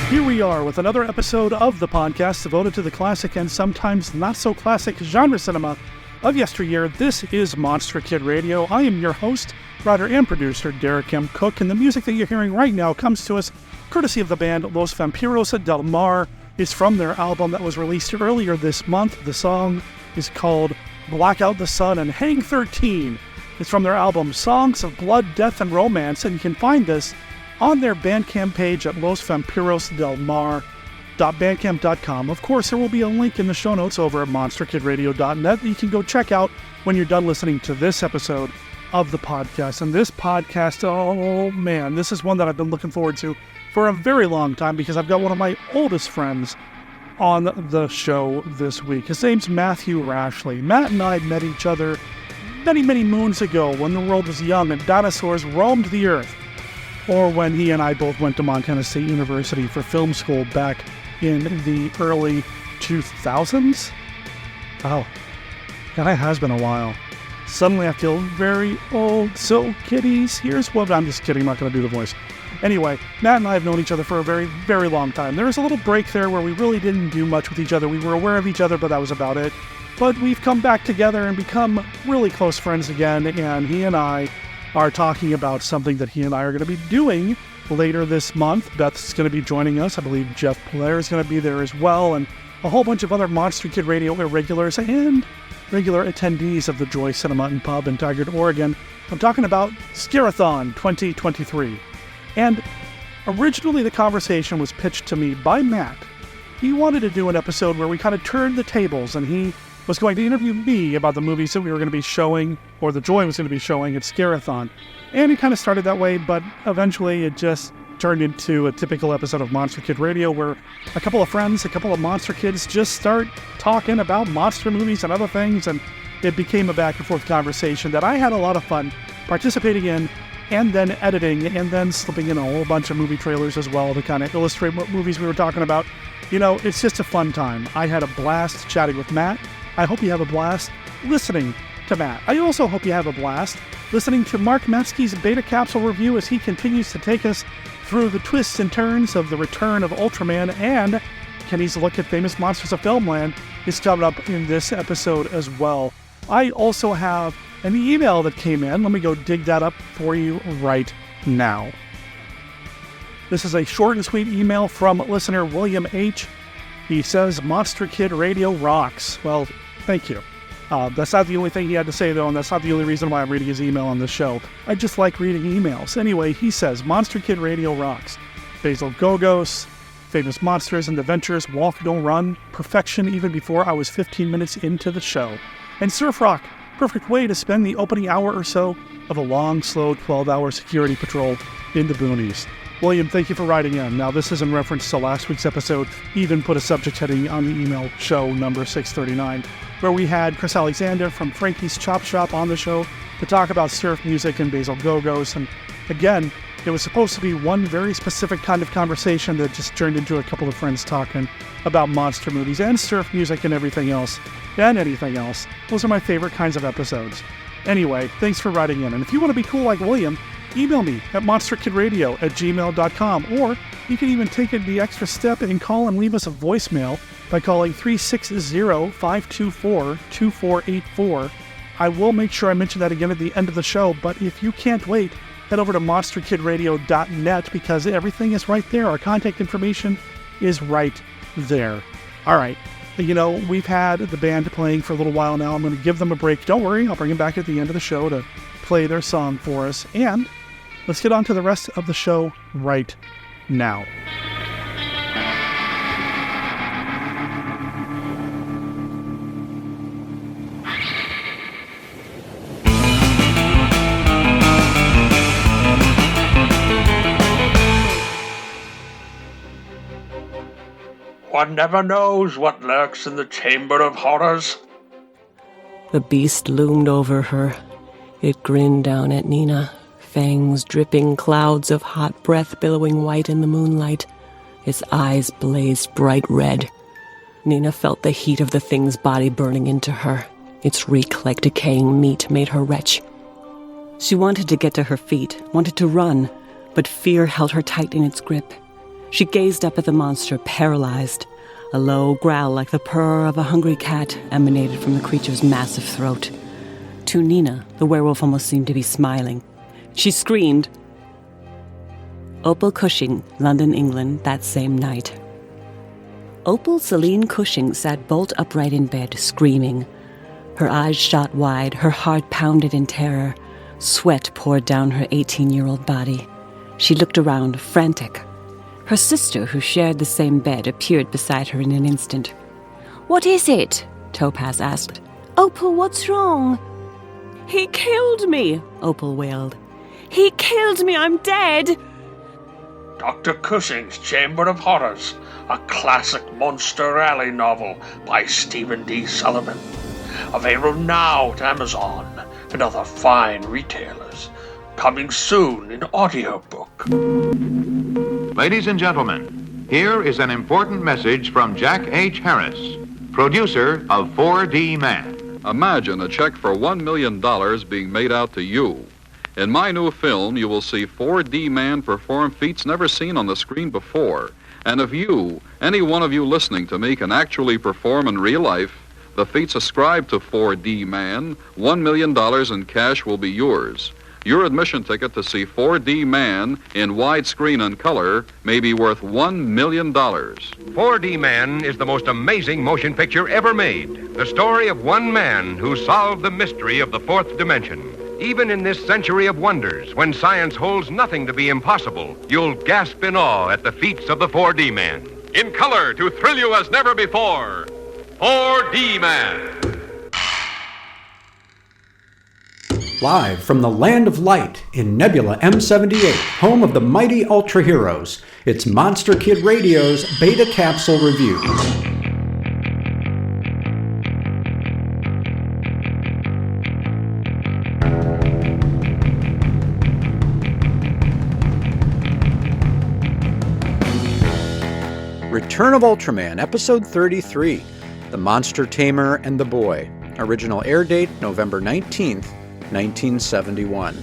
Here we are with another episode of the podcast devoted to the classic and sometimes not-so-classic genre cinema of yesteryear. This is Monster Kid Radio. I am your host, writer, and producer, Derek M. Koch, and the music that you're hearing right now comes to us courtesy of the band Los Vampiros del Mar. It's from their album that was released earlier this month. The song is called Black Out the Sun and Hang 13. It's from their album Songs of Blood, Death, and Romance, and you can find this on their Bandcamp page at losvampirosdelmar.bandcamp.com. Of course, there will be a link in the show notes over at monsterkidradio.net that you can go check out when you're done listening to this episode of the podcast. And this podcast, oh man, this is one that I've been looking forward to for a very long time because I've got one of my oldest friends on the show this week. His name's Mathew Rashleigh. Matt and I met each other many, many moons ago when the world was young and dinosaurs roamed the earth. Or when he and I both went to Montana State University for film school back in the early 2000s. Oh, that has been a while. Suddenly I feel very old. So, kiddies, here's what... I'm just kidding, I'm not going to do the voice. Anyway, Matt and I have known each other for a very, very long time. There was a little break there where we really didn't do much with each other. We were aware of each other, but that was about it. But we've come back together and become really close friends again, and he and I are talking about something that he and I are going to be doing later this month. Beth's going to be joining us. I believe Jeff Blair is going to be there as well, and a whole bunch of other Monster Kid Radio irregulars and regular attendees of the Joy Cinema and Pub in Tigard, Oregon. I'm talking about Scare-A-Thon 2023. And originally the conversation was pitched to me by Matt. He wanted to do an episode where we kind of turned the tables, and he was going to interview me about the movies that we were going to be showing, or the Joy was going to be showing at Scare-A-Thon. And it kind of started that way, but eventually it just turned into a typical episode of Monster Kid Radio where a couple of friends, a couple of monster kids just start talking about monster movies and other things, and it became a back and forth conversation that I had a lot of fun participating in, and then editing, and then slipping in a whole bunch of movie trailers as well to kind of illustrate what movies we were talking about. You know, it's just a fun time. I had a blast chatting with Matt. I hope you have a blast listening to Matt. I also hope you have a blast listening to Mark Matzke's Beta Capsule review as he continues to take us through the twists and turns of the Return of Ultraman, and Kenny's look at Famous Monsters of Filmland is coming up in this episode as well. I also have an email that came in. Let me go dig that up for you right now. This is a short and sweet email from listener William H. He says, Monster Kid Radio rocks. Well, thank you. That's not the only thing he had to say, though, and that's not the only reason why I'm reading his email on this show. I just like reading emails. Anyway, he says, Monster Kid Radio rocks. Basil Gogos, Famous Monsters and Adventures, Walk Don't Run, perfection even before I was 15 minutes into the show. And Surf Rock, perfect way to spend the opening hour or so of a long, slow 12-hour security patrol in the boonies. William, thank you for writing in. Now, this is in reference to last week's episode. He even put a subject heading on the email, show number 639, where we had Chris Alexander from Frankie's Chop Shop on the show to talk about surf music and Basil Gogos. And again, it was supposed to be one very specific kind of conversation that just turned into a couple of friends talking about monster movies and surf music and everything else, and anything else. Those are my favorite kinds of episodes. Anyway, thanks for writing in. And if you want to be cool like William, email me at monsterkidradio@gmail.com, or you can even take it the extra step and call and leave us a voicemail by calling 360-524-2484. I will make sure I mention that again at the end of the show, but if you can't wait, head over to monsterkidradio.net because everything is right there. Our contact information is right there. All right. You know, we've had the band playing for a little while now. I'm going to give them a break. Don't worry, I'll bring them back at the end of the show to play their song for us. And let's get on to the rest of the show right now. One never knows what lurks in the Chamber of Horrors. The beast loomed over her. It grinned down at Nina, fangs dripping, clouds of hot breath billowing white in the moonlight. Its eyes blazed bright red. Nina felt the heat of the thing's body burning into her. Its reek like decaying meat made her retch. She wanted to get to her feet, wanted to run, but fear held her tight in its grip. She gazed up at the monster, paralyzed. A low growl like the purr of a hungry cat emanated from the creature's massive throat. To Nina, the werewolf almost seemed to be smiling. She screamed. Opal Cushing, London, England, that same night. Opal Celine Cushing sat bolt upright in bed, screaming. Her eyes shot wide, her heart pounded in terror. Sweat poured down her 18-year-old body. She looked around, frantic. Her sister, who shared the same bed, appeared beside her in an instant. "What is it?" Topaz asked. "Opal, what's wrong?" "He killed me," Opal wailed. "He killed me, I'm dead!" Dr. Cushing's Chamber of Horrors, a classic Monster Alley novel by Stephen D. Sullivan. Available now at Amazon and other fine retailers. Coming soon in audiobook. Ladies and gentlemen, here is an important message from Jack H. Harris, producer of 4D Man. Imagine a check for $1 million being made out to you. In my new film, you will see 4D Man perform feats never seen on the screen before. And if you, any one of you listening to me, can actually perform in real life, the feats ascribed to 4D Man, $1 million in cash will be yours. Your admission ticket to see 4D Man in widescreen and color may be worth $1 million. 4D Man is the most amazing motion picture ever made. The story of one man who solved the mystery of the fourth dimension. Even in this century of wonders, when science holds nothing to be impossible, you'll gasp in awe at the feats of the 4D Man. In color to thrill you as never before, 4D Man. Live from the Land of Light in Nebula M78, home of the mighty Ultra Heroes, it's Monster Kid Radio's Beta Capsule Review. Return of Ultraman, Episode 33, The Monster Tamer and the Boy. Original air date, November 19th, 1971.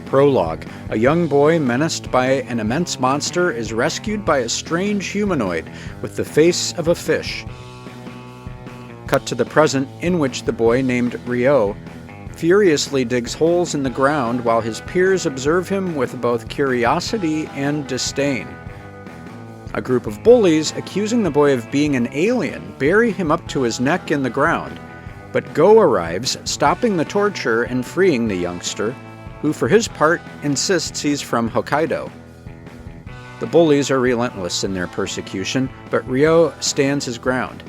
Prologue. A young boy menaced by an immense monster is rescued by a strange humanoid with the face of a fish. Cut to the present, in which the boy named Ryo furiously digs holes in the ground while his peers observe him with both curiosity and disdain. A group of bullies, accusing the boy of being an alien, bury him up to his neck in the ground. But Go arrives, stopping the torture and freeing the youngster, who for his part insists he's from Hokkaido. The bullies are relentless in their persecution, but Ryo stands his ground.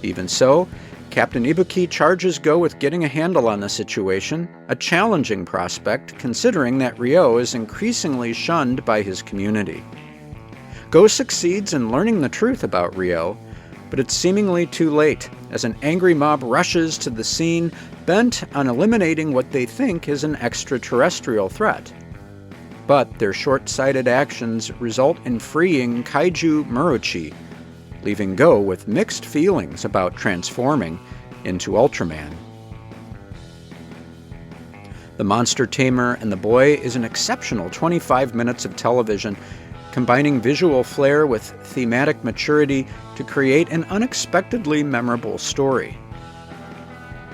Even so, Captain Ibuki charges Go with getting a handle on the situation, a challenging prospect considering that Ryo is increasingly shunned by his community. Go succeeds in learning the truth about Ryo, but it's seemingly too late, as an angry mob rushes to the scene, bent on eliminating what they think is an extraterrestrial threat. But their short-sighted actions result in freeing Kaiju Murochi, leaving Go with mixed feelings about transforming into Ultraman. The Monster Tamer and the Boy is an exceptional 25 minutes of television, combining visual flair with thematic maturity to create an unexpectedly memorable story.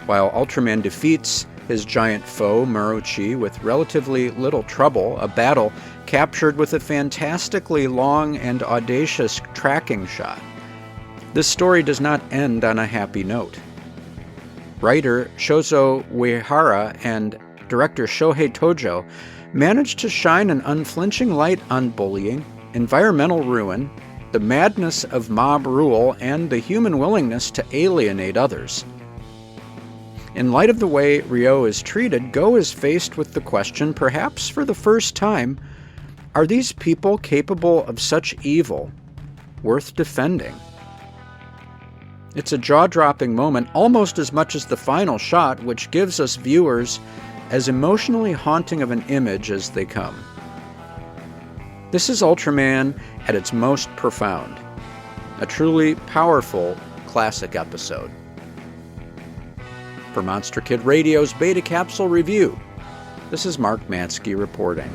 While Ultraman defeats his giant foe, Murochi, with relatively little trouble, a battle captured with a fantastically long and audacious tracking shot, this story does not end on a happy note. Writer Shozo Uehara and director Shohei Tojo managed to shine an unflinching light on bullying, environmental ruin, the madness of mob rule, and the human willingness to alienate others. In light of the way Ryo is treated, Go is faced with the question, perhaps for the first time, are these people capable of such evil, worth defending? It's a jaw-dropping moment, almost as much as the final shot, which gives us viewers as emotionally haunting of an image as they come. This is Ultraman at its most profound. A truly powerful classic episode. For Monster Kid Radio's Beta Capsule Review, this is Mark Matzke reporting.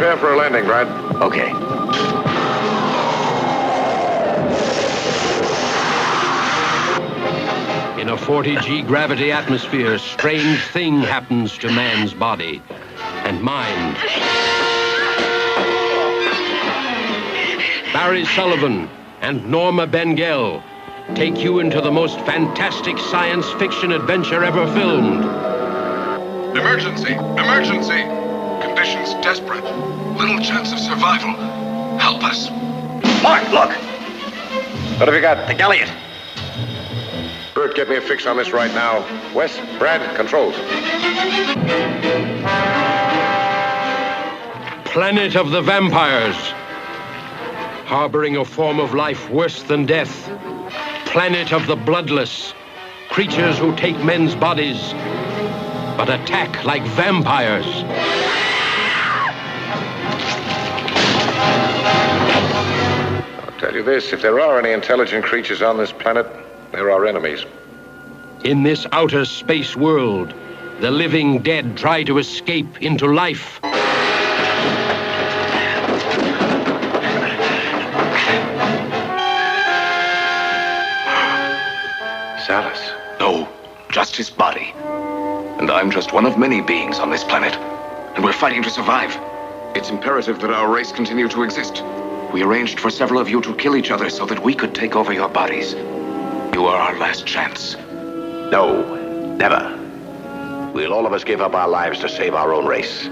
Prepare for a landing, Brad. Okay. In a 40G gravity atmosphere, strange thing happens to man's body and mind. Barry Sullivan and Norma Bengell take you into the most fantastic science fiction adventure ever filmed. Emergency! Emergency! Conditions desperate. Little chance of survival. Help us. Mark, look! What have you got? The Elliot. Bert, get me a fix on this right now. Wes, Brad, controls. Planet of the vampires. Harboring a form of life worse than death. Planet of the bloodless. Creatures who take men's bodies, but attack like vampires. I'll tell you this, if there are any intelligent creatures on this planet, they're our enemies. In this outer space world, the living dead try to escape into life. Alice. No, just his body. And I'm just one of many beings on this planet. And we're fighting to survive. It's imperative that our race continue to exist. We arranged for several of you to kill each other so that we could take over your bodies. You are our last chance. No, never. We'll all of us give up our lives to save our own race.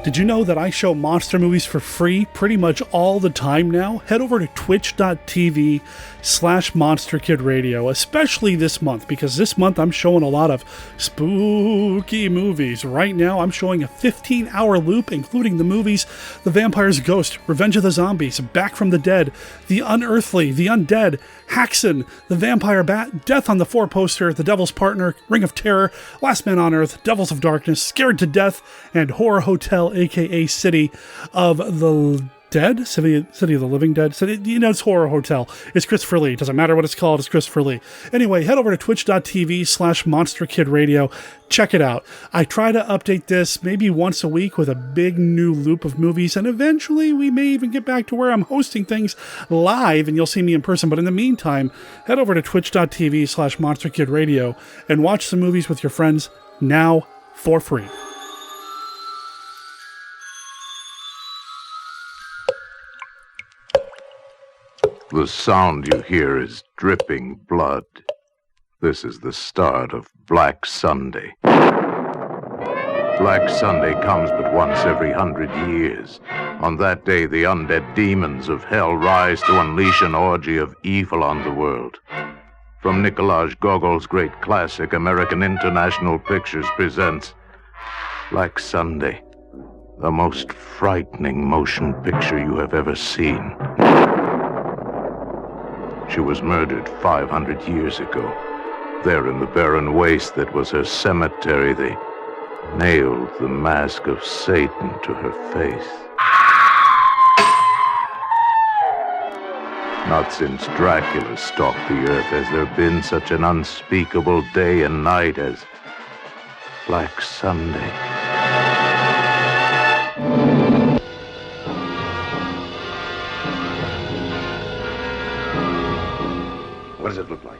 Did you know that I show monster movies for free pretty much all the time now? Head over to twitch.tv/MonsterKidRadio, especially this month, because this month I'm showing a lot of spooky movies. Right now I'm showing a 15-hour loop, including the movies The Vampire's Ghost, Revenge of the Zombies, Back from the Dead, The Unearthly, The Undead, Haxan, The Vampire Bat, Death on the Four Poster, The Devil's Partner, Ring of Terror, Last Man on Earth, Devils of Darkness, Scared to Death, and Horror Hotel, aka City of the Dead? City of the Living Dead? It's Horror Hotel. It's Christopher Lee. Doesn't matter what it's called, it's Christopher Lee. Anyway, head over to twitch.tv/MonsterKidRadio. Check it out. I try to update this maybe once a week with a big new loop of movies, and eventually we may even get back to where I'm hosting things live and you'll see me in person. But in the meantime, head over to twitch.tv/MonsterKidRadio and watch some movies with your friends now for free. The sound you hear is dripping blood. This is the start of Black Sunday. Black Sunday comes but once every 100 years. On that day, the undead demons of hell rise to unleash an orgy of evil on the world. From Nicolas Gogol's great classic, American International Pictures presents Black Sunday, the most frightening motion picture you have ever seen. She was murdered 500 years ago. There in the barren waste that was her cemetery, they nailed the mask of Satan to her face. Not since Dracula stalked the earth has there been such an unspeakable day and night as Black Sunday. What does it look like?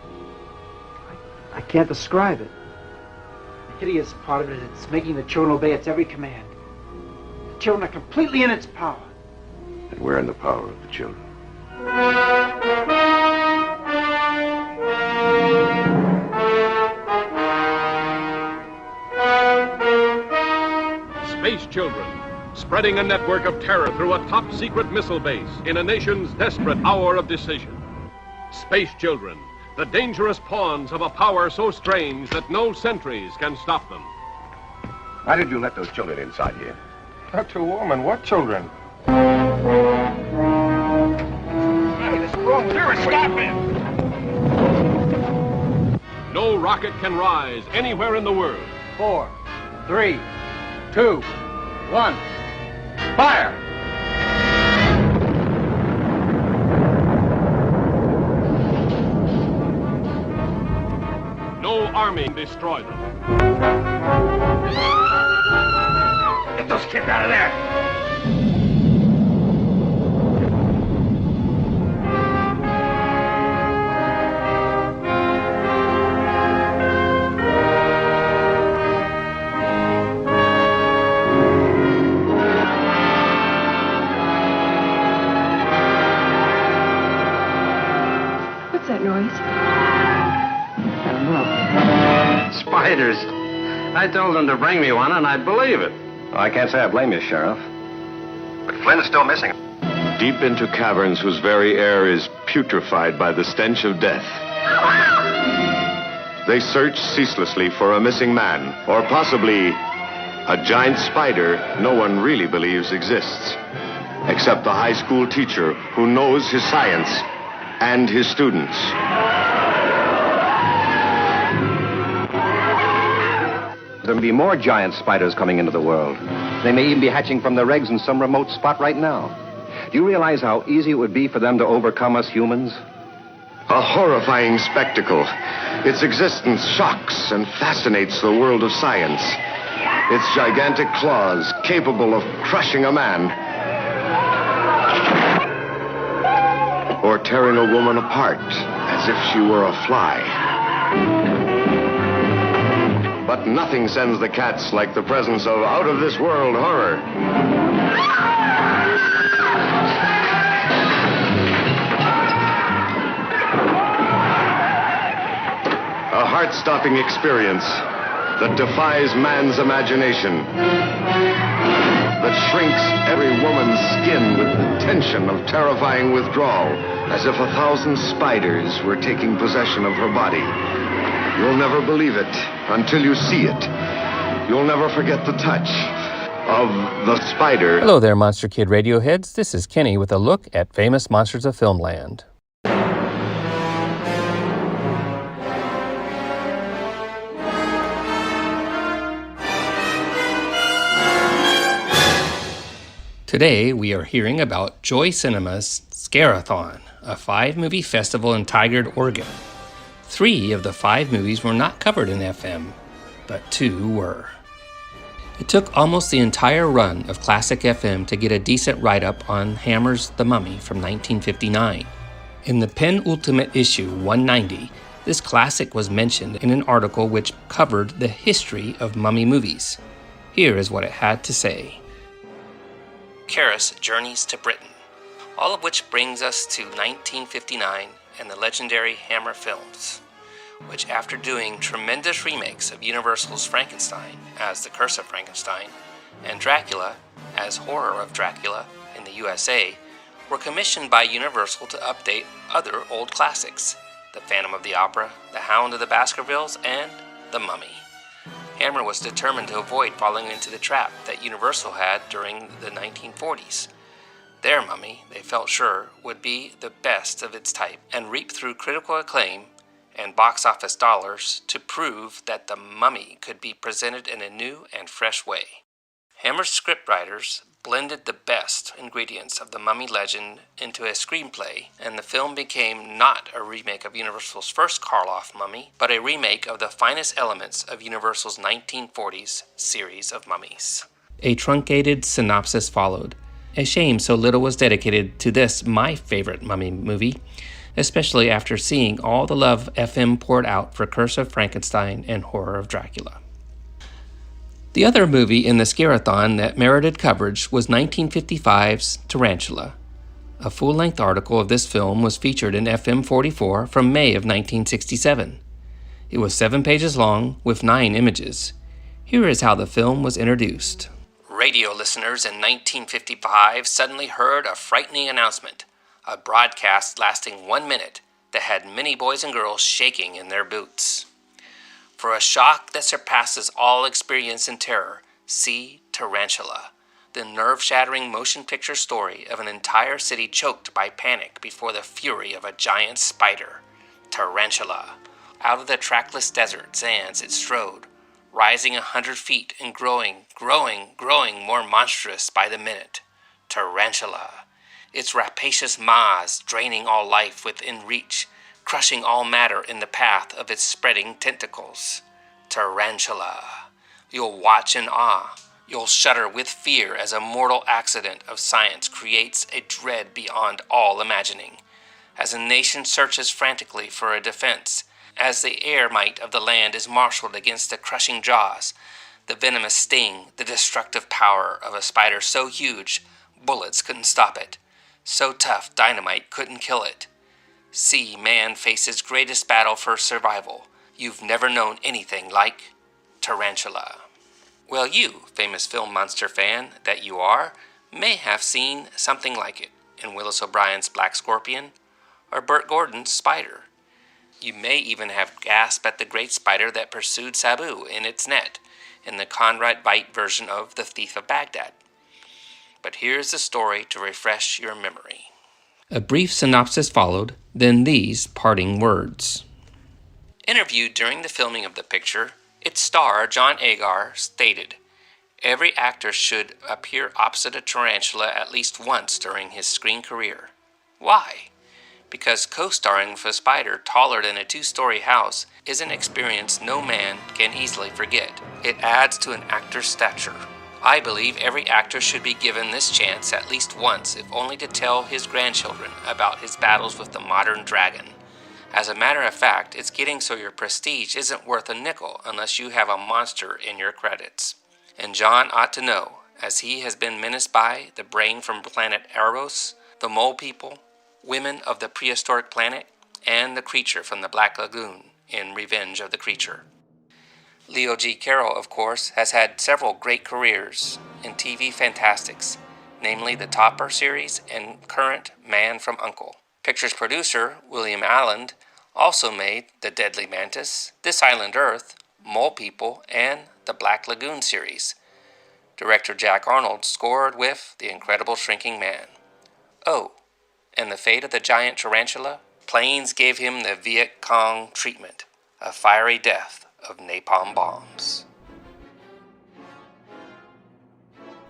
I can't describe it. The hideous part of it is it's making the children obey its every command. The children are completely in its power. And we're in the power of the children. Space Children, spreading a network of terror through a top-secret missile base in a nation's desperate hour of decision. Space Children, the dangerous pawns of a power so strange that no sentries can stop them. Why did you let those children inside here? Dr. Woolman, what children? No rocket can rise anywhere in the world. 4, 3, 2, 1. Fire! No army can destroy them. Get those kids out of there! What's that noise? I don't know. Spiders. I told them to bring me one, and I'd believe it. Oh, I can't say I blame you, Sheriff. But Flynn's still missing. Deep into caverns whose very air is putrefied by the stench of death. They search ceaselessly for a missing man, or possibly a giant spider no one really believes exists, except the high school teacher who knows his science and his students. There may be more giant spiders coming into the world. They may even be hatching from their eggs in some remote spot right now. Do you realize how easy it would be for them to overcome us humans? A horrifying spectacle. Its existence shocks and fascinates the world of science. Its gigantic claws capable of crushing a man or tearing a woman apart as if she were a fly. But nothing sends the cats like the presence of out-of-this-world horror. A heart-stopping experience that defies man's imagination, that shrinks every woman's skin with the tension of terrifying withdrawal, as if 1,000 spiders were taking possession of her body. You'll never believe it until you see it. You'll never forget the touch of the spider. Hello there, Monster Kid Radio heads. This is Kenny with a look at Famous Monsters of Filmland. Today, we are hearing about Joy Cinema's Scare-A-Thon, a 5-movie festival in Tigard, Oregon. 3 of the 5 movies were not covered in FM, but 2 were. It took almost the entire run of Classic FM to get a decent write-up on Hammer's The Mummy from 1959. In the penultimate issue, 190, this classic was mentioned in an article which covered the history of mummy movies. Here is what it had to say. Karras journeys to Britain, all of which brings us to 1959 and the legendary Hammer films, which after doing tremendous remakes of Universal's Frankenstein as The Curse of Frankenstein and Dracula as Horror of Dracula in the USA, were commissioned by Universal to update other old classics, The Phantom of the Opera, The Hound of the Baskervilles, and The Mummy. Hammer was determined to avoid falling into the trap that Universal had during the 1940s. Their Mummy, they felt sure, would be the best of its type and reap through critical acclaim and box office dollars to prove that The Mummy could be presented in a new and fresh way. Hammer's scriptwriters blended the best ingredients of the Mummy legend into a screenplay, and the film became not a remake of Universal's first Karloff Mummy, but a remake of the finest elements of Universal's 1940s series of mummies. A truncated synopsis followed. A shame so little was dedicated to this, my favorite mummy movie, especially after seeing all the love FM poured out for Curse of Frankenstein and Horror of Dracula. The other movie in the Scare-A-Thon that merited coverage was 1955's Tarantula. A full-length article of this film was featured in FM 44 from May of 1967. It was 7 pages long with 9 images. Here is how the film was introduced. Radio listeners in 1955 suddenly heard a frightening announcement, a broadcast lasting 1 minute that had many boys and girls shaking in their boots. For a shock that surpasses all experience in terror, see Tarantula, the nerve-shattering motion picture story of an entire city choked by panic before the fury of a giant spider, tarantula. Out of the trackless desert sands it strode, rising 100 feet and growing more monstrous by the minute. Tarantula. Its rapacious maws draining all life within reach, crushing all matter in the path of its spreading tentacles. Tarantula. You'll watch in awe. You'll shudder with fear as a mortal accident of science creates a dread beyond all imagining. As a nation searches frantically for a defense, as the air might of the land is marshaled against the crushing jaws, the venomous sting, the destructive power of a spider so huge, bullets couldn't stop it. So tough, dynamite couldn't kill it. See man face his greatest battle for survival. You've never known anything like tarantula. Well, you, famous film monster fan that you are, may have seen something like it in Willis O'Brien's Black Scorpion or Burt Gordon's Spider. You may even have gasped at the great spider that pursued Sabu in its net in the Conrad Veidt version of The Thief of Baghdad. But here's the story to refresh your memory. A brief synopsis followed, then these parting words. Interviewed during the filming of the picture, its star, John Agar, stated, "Every actor should appear opposite a tarantula at least once during his screen career." Why? Because co-starring with a spider taller than a 2-story house is an experience no man can easily forget. It adds to an actor's stature. I believe every actor should be given this chance at least once, if only to tell his grandchildren about his battles with the modern dragon. As a matter of fact, it's getting so your prestige isn't worth a nickel unless you have a monster in your credits. And John ought to know, as he has been menaced by the brain from planet Eros, the mole people, women of the prehistoric planet, and the creature from the Black Lagoon in Revenge of the Creature. Leo G. Carroll, of course, has had several great careers in TV fantastics, namely the Topper series and current Man from U.N.C.L.E. Pictures producer William Alland also made The Deadly Mantis, This Island Earth, Mole People, and the Black Lagoon series. Director Jack Arnold scored with The Incredible Shrinking Man. Oh, and the fate of the giant tarantula? Planes gave him the Viet Cong treatment, a fiery death of napalm bombs.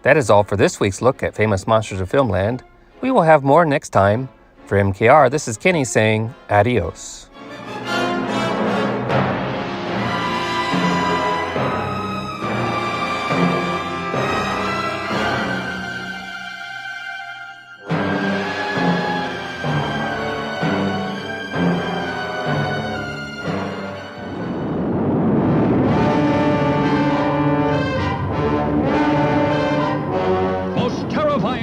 That is all for this week's look at Famous Monsters of Filmland. We will have more next time. For MKR, this is Kenny saying adios.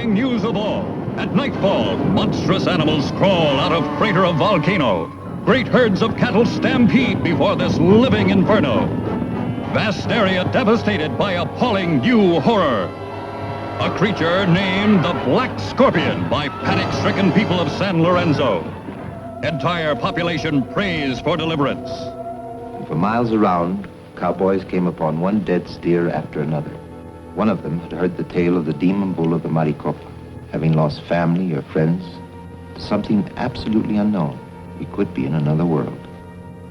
News of all. At nightfall, monstrous animals crawl out of crater of volcano. Great herds of cattle stampede before this living inferno. Vast area devastated by appalling new horror. A creature named the Black Scorpion by panic-stricken people of San Lorenzo. Entire population prays for deliverance. For miles around, cowboys came upon one dead steer after another. One of them had heard the tale of the demon bull of the Maricopa. Having lost family or friends, something absolutely unknown, we could be in another world.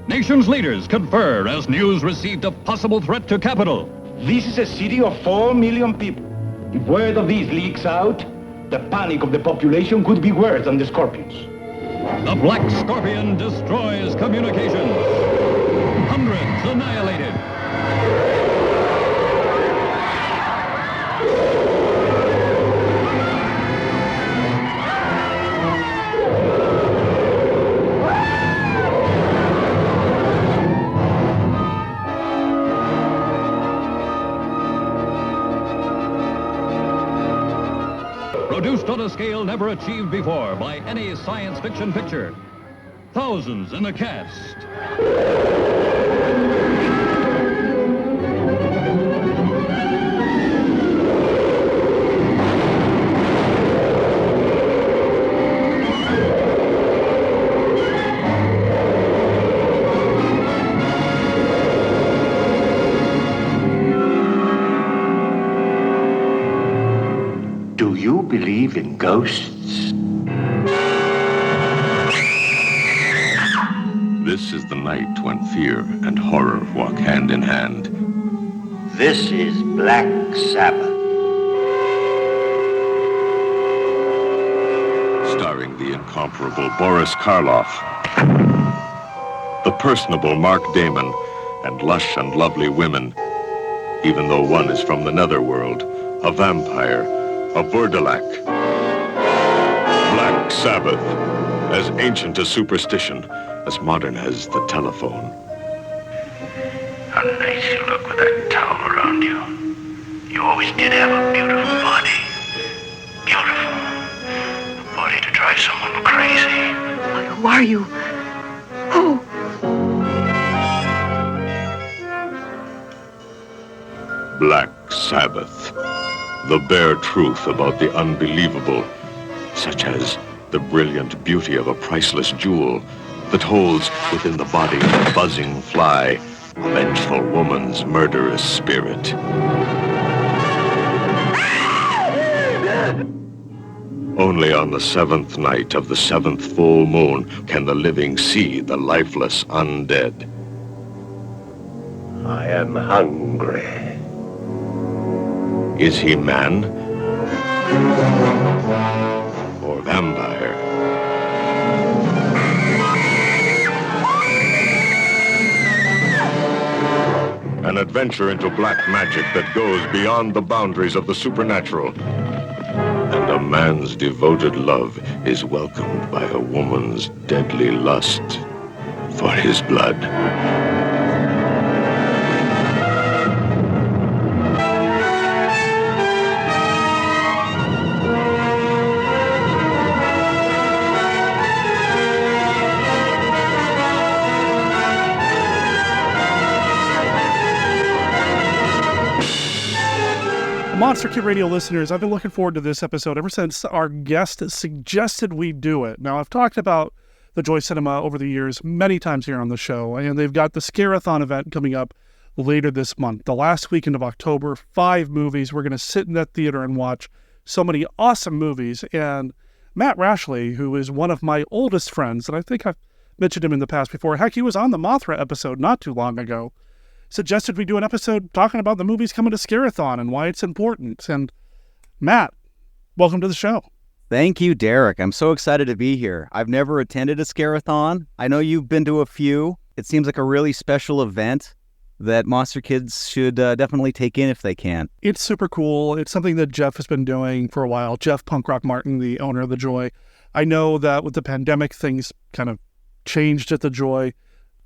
Nation's leaders confer as news received of possible threat to capital. This is a city of 4 million people. If word of this leaks out, the panic of the population could be worse than the scorpions. The Black Scorpion destroys communications. Hundreds annihilated. Produced on a scale never achieved before by any science fiction picture. Thousands in the cast. believe in ghosts? This is the night when fear and horror walk hand in hand. This is Black Sabbath. Starring the incomparable Boris Karloff, the personable Mark Damon, and lush and lovely women, even though one is from the netherworld, a vampire, a Burdalak. Black Sabbath, as ancient as superstition, as modern as the telephone. How nice you look with that towel around you. You always did have a beautiful body. Beautiful. A body to drive someone crazy. Who are you? Who? Black Sabbath, the bare truth about the unbelievable, such as the brilliant beauty of a priceless jewel that holds within the body of a buzzing fly a vengeful woman's murderous spirit. Only on the seventh night of the seventh full moon can the living see the lifeless undead. I am hungry. Is he man or vampire? An adventure into black magic that goes beyond the boundaries of the supernatural. And a man's devoted love is welcomed by a woman's deadly lust for his blood. Monster Kid Radio listeners, I've been looking forward to this episode ever since our guest suggested we do it. Now, I've talked about the Joy Cinema over the years many times here on the show, and they've got the Scare-A-Thon event coming up later this month. The last weekend of October, 5 movies. We're going to sit in that theater and watch so many awesome movies. And Matt Rashleigh, who is one of my oldest friends, and I think I've mentioned him in the past before. Heck, he was on the Mothra episode not too long ago. Suggested we do an episode talking about the movies coming to Scare-A-Thon and why it's important. And Matt, welcome to the show. Thank you, Derek. I'm so excited to be here. I've never attended a Scare-A-Thon. I know you've been to a few. It seems like a really special event that Monster Kids should definitely take in if they can. It's super cool. It's something that Jeff has been doing for a while. Jeff Punk Rock Martin, the owner of the Joy. I know that with the pandemic, things kind of changed at the Joy.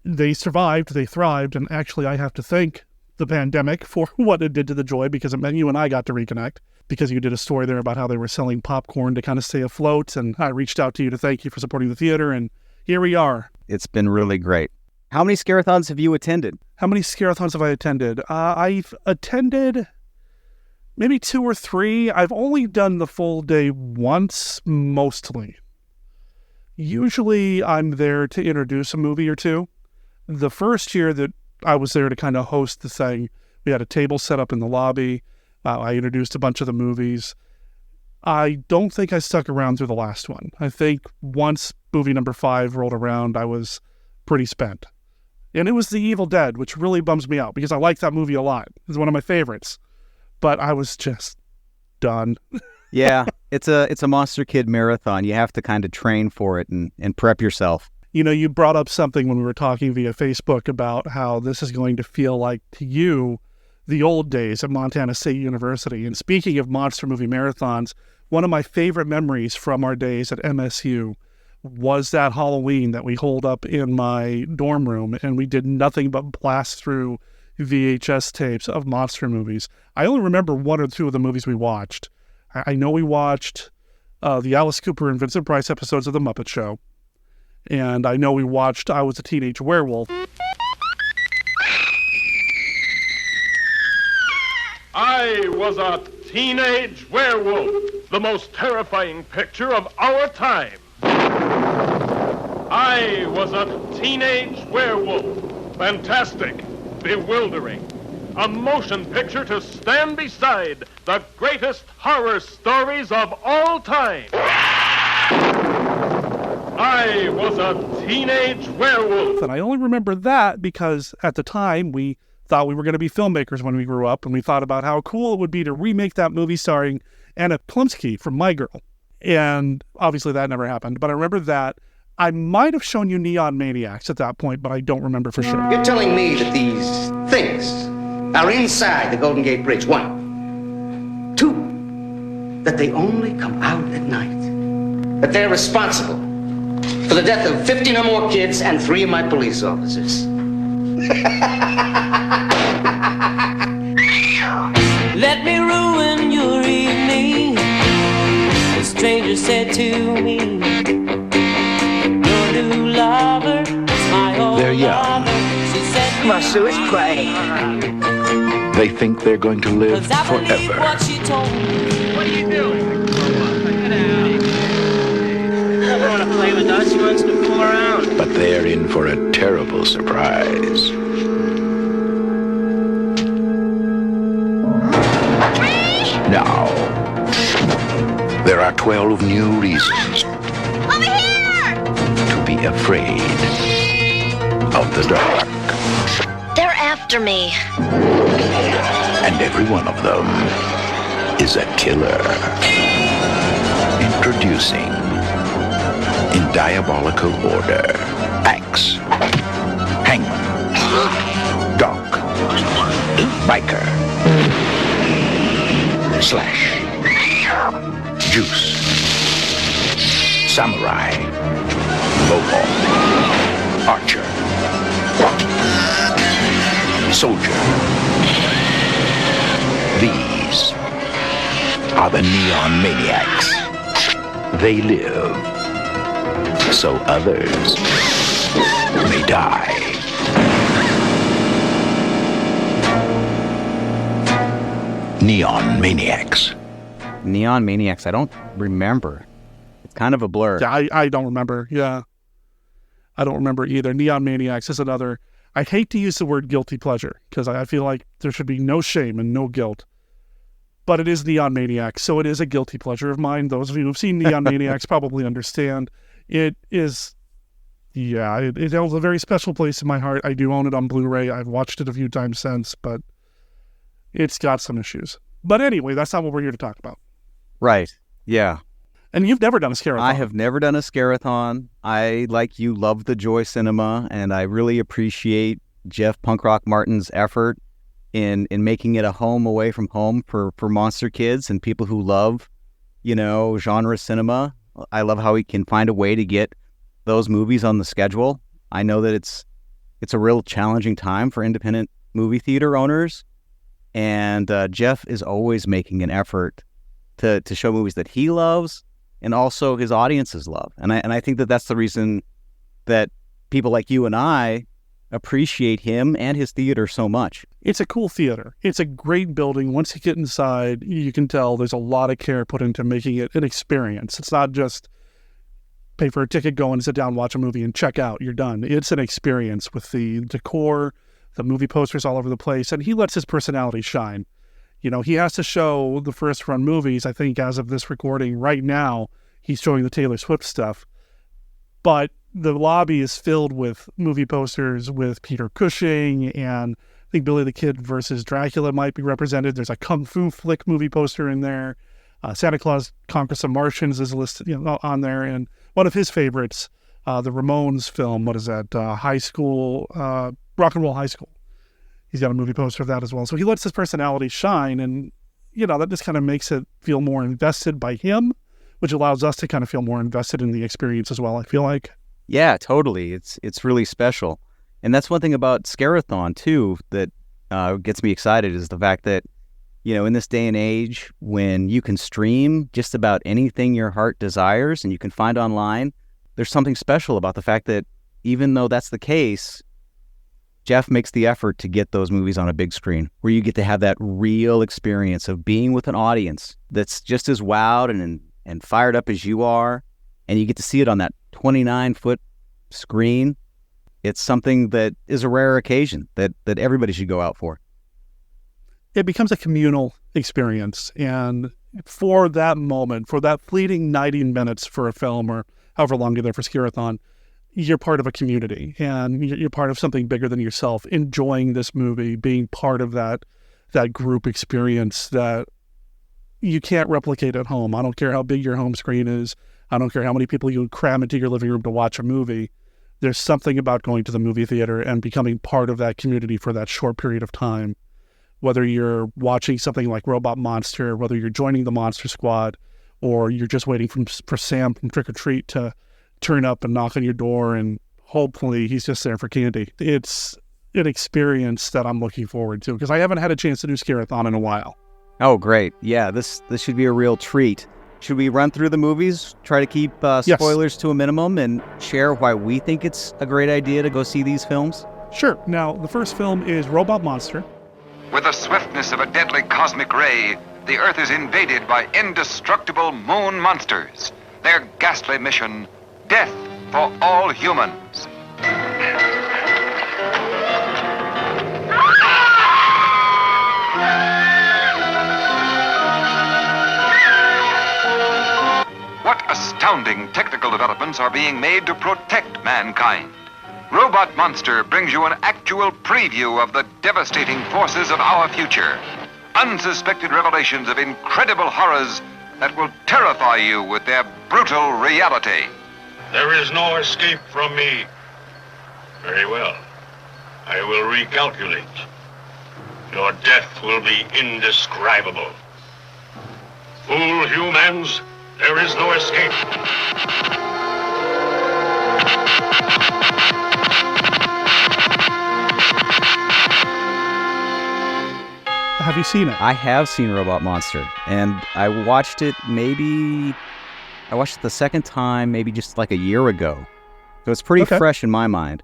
They survived, they thrived, and actually I have to thank the pandemic for what it did to the Joy, because it meant you and I got to reconnect, because you did a story there about how they were selling popcorn to kind of stay afloat, and I reached out to you to thank you for supporting the theater, and here we are. It's been really great. How many Scare-A-Thons have you attended? How many Scare-A-Thons have I attended? I've attended maybe 2 or 3. I've only done the full day once, mostly. Usually I'm there to introduce a movie or two. The first year that I was there to kind of host the thing, we had a table set up in the lobby. I introduced a bunch of the movies. I don't think I stuck around through the last one. I think once movie number 5 rolled around, I was pretty spent. And it was The Evil Dead, which really bums me out because I like that movie a lot. It's one of my favorites. But I was just done. Yeah, it's a Monster Kid marathon. You have to kind of train for it and prep yourself. You know, you brought up something when we were talking via Facebook about how this is going to feel like to you the old days at Montana State University. And speaking of monster movie marathons, one of my favorite memories from our days at MSU was that Halloween that we holed up in my dorm room and we did nothing but blast through VHS tapes of monster movies. I only remember 1 or 2 of the movies we watched. I know we watched the Alice Cooper and Vincent Price episodes of The Muppet Show. And I know we watched I Was a Teenage Werewolf. I Was a Teenage Werewolf, the most terrifying picture of our time. I Was a Teenage Werewolf, fantastic, bewildering, a motion picture to stand beside the greatest horror stories of all time. I was a teenage werewolf. And I only remember that because at the time we thought we were going to be filmmakers when we grew up, and we thought about how cool it would be to remake that movie starring Anna Plumsky from My Girl. And obviously that never happened, but I remember that. I might have shown you Neon Maniacs at that point, but I don't remember for sure. You're telling me that these things are inside the Golden Gate Bridge. 1. 2, that they only come out at night. That they're responsible for the death of 15 or more kids and 3 of my police officers. Let me ruin your evening, the stranger said to me. Your new lover is my old They're young. lover. She said, Well, Sue, it's play. They think they're going to live 'cause I believe forever. what she told me. What are you doing? He doesn't want to play with us. He wants to fool around. But they're in for a terrible surprise. Now, there are 12 new reasons to be afraid of the dark. They're after me. And every one of them is a killer. Introducing, in diabolical order, Axe, Hangman, Dog, Biker, Slash, Juice, Samurai, Mohawk, Archer, Soldier. These are the Neon Maniacs. They live so others may die. Neon Maniacs. Neon Maniacs, I don't remember. It's kind of a blur. Yeah, I don't remember. Yeah. I don't remember either. Neon Maniacs is another. I hate to use the word guilty pleasure because I feel like there should be no shame and no guilt. But it is Neon Maniacs, so it is a guilty pleasure of mine. Those of you who've seen Neon Maniacs probably understand. It is, yeah, it holds a very special place in my heart. I do own it on Blu-ray. I've watched it a few times since, but it's got some issues. But anyway, that's not what we're here to talk about. Right. Yeah. And you've never done a Scare-A-Thon. I have never done a Scare-A-Thon. I, like you, love the Joy Cinema, and I really appreciate Jeff Punk Rock Martin's effort in making it a home away from home for monster kids and people who love, genre cinema. I love how he can find a way to get those movies on the schedule. I know that it's a real challenging time for independent movie theater owners, and Jeff is always making an effort to show movies that he loves and also his audiences love. And I think that that's the reason that people like you and I appreciate him and his theater so much. It's a cool theater. It's a great building. Once you get inside, you can tell there's a lot of care put into making it an experience. It's not just pay for a ticket, go and sit down, watch a movie, and check out. You're done. It's an experience with the decor, the movie posters all over the place, and he lets his personality shine. He has to show the first run movies. I think as of this recording right now, he's showing the Taylor Swift stuff. But the lobby is filled with movie posters with Peter Cushing, and I think Billy the Kid versus Dracula might be represented. There's a Kung Fu flick movie poster in there. Santa Claus Conquers some Martians is listed on there. And one of his favorites, the Ramones film, what is that? High School, Rock and Roll High School. He's got a movie poster of that as well. So he lets his personality shine, and, that just kind of makes it feel more invested by him, which allows us to kind of feel more invested in the experience as well, I feel like. Yeah, totally. It's really special. And that's one thing about Scare-A-Thon, too, that gets me excited is the fact that, in this day and age when you can stream just about anything your heart desires and you can find online, there's something special about the fact that even though that's the case, Jeff makes the effort to get those movies on a big screen where you get to have that real experience of being with an audience that's just as wowed and fired up as you are, and you get to see it on that 29-foot screen. It's something that is a rare occasion that everybody should go out for. it becomes a communal experience. And for that moment, for that fleeting 90 minutes for a film or however long you're there for Scare-A-Thon, you're part of a community and you're part of something bigger than yourself, enjoying this movie, being part of that group experience that you can't replicate at home. I don't care how big your home screen is. I don't care how many people you cram into your living room to watch a movie. There's something about going to the movie theater and becoming part of that community for that short period of time. Whether you're watching something like Robot Monster, whether you're joining the Monster Squad, or you're just waiting for Sam from Trick or Treat to turn up and knock on your door and hopefully he's just there for candy. It's an experience that I'm looking forward to because I haven't had a chance to do Scare-A-Thon in a while. Oh, great. Yeah, this should be a real treat. Should we run through the movies, try to keep spoilers to a minimum, and share why we think it's a great idea to go see these films? Sure. Now, the first film is Robot Monster. With the swiftness of a deadly cosmic ray, the Earth is invaded by indestructible moon monsters. Their ghastly mission, death for all humans. What astounding technical developments are being made to protect mankind? Robot Monster brings you an actual preview of the devastating forces of our future. Unsuspected revelations of incredible horrors that will terrify you with their brutal reality. There is no escape from me. Very well. I will recalculate. Your death will be indescribable. Fool humans, there is no escape. Have you seen it? I have seen Robot Monster, and I watched it the second time maybe just like a year ago. So it's pretty fresh in my mind.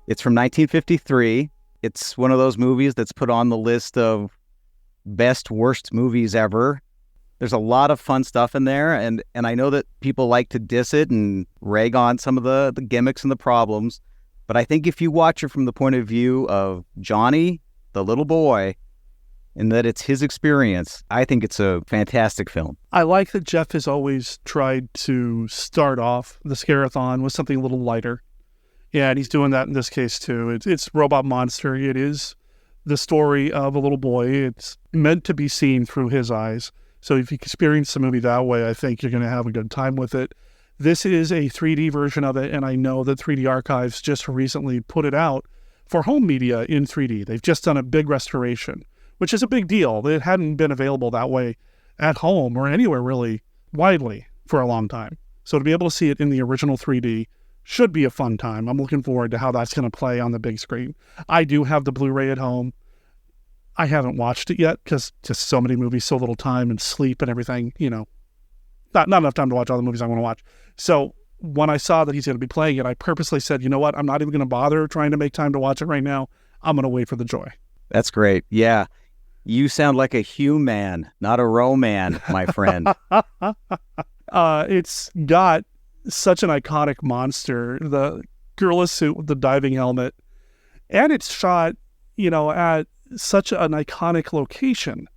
It's from 1953. It's one of those movies that's put on the list of best, worst movies ever. There's a lot of fun stuff in there, and I know that people like to diss it and rag on some of the gimmicks and the problems, but I think if you watch it from the point of view of Johnny, the little boy, and that it's his experience, I think it's a fantastic film. I like that Jeff has always tried to start off the Scare-A-Thon with something a little lighter. Yeah, and he's doing that in this case too. It's Robot Monster. It is the story of a little boy. It's meant to be seen through his eyes. So if you experience the movie that way, I think you're going to have a good time with it. This is a 3D version of it, and I know that 3D Archives just recently put it out for home media in 3D. They've just done a big restoration, which is a big deal. It hadn't been available that way at home or anywhere really widely for a long time. So to be able to see it in the original 3D should be a fun time. I'm looking forward to how that's going to play on the big screen. I do have the Blu-ray at home. I haven't watched it yet because just so many movies, so little time and sleep and everything, not enough time to watch all the movies I want to watch. So when I saw that he's going to be playing it, I purposely said, you know what? I'm not even going to bother trying to make time to watch it right now. I'm going to wait for the joy. That's great. Yeah. You sound like a human, not a Roman, my friend. It's got such an iconic monster, the gorilla suit with the diving helmet, and it's shot, at such an iconic location.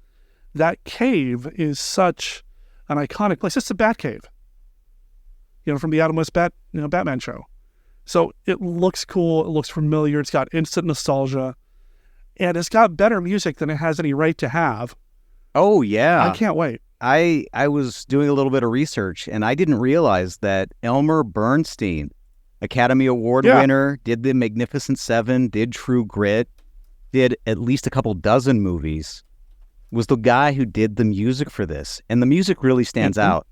That cave is such an iconic place. It's a Bat Cave, from the Adam West Batman show. So it looks cool. It looks familiar. It's got instant nostalgia. And it's got better music than it has any right to have. Oh, yeah. I can't wait. I was doing a little bit of research, and I didn't realize that Elmer Bernstein, Academy Award winner, did The Magnificent Seven, did True Grit, did at least a couple dozen movies, was the guy who did the music for this. And the music really stands out.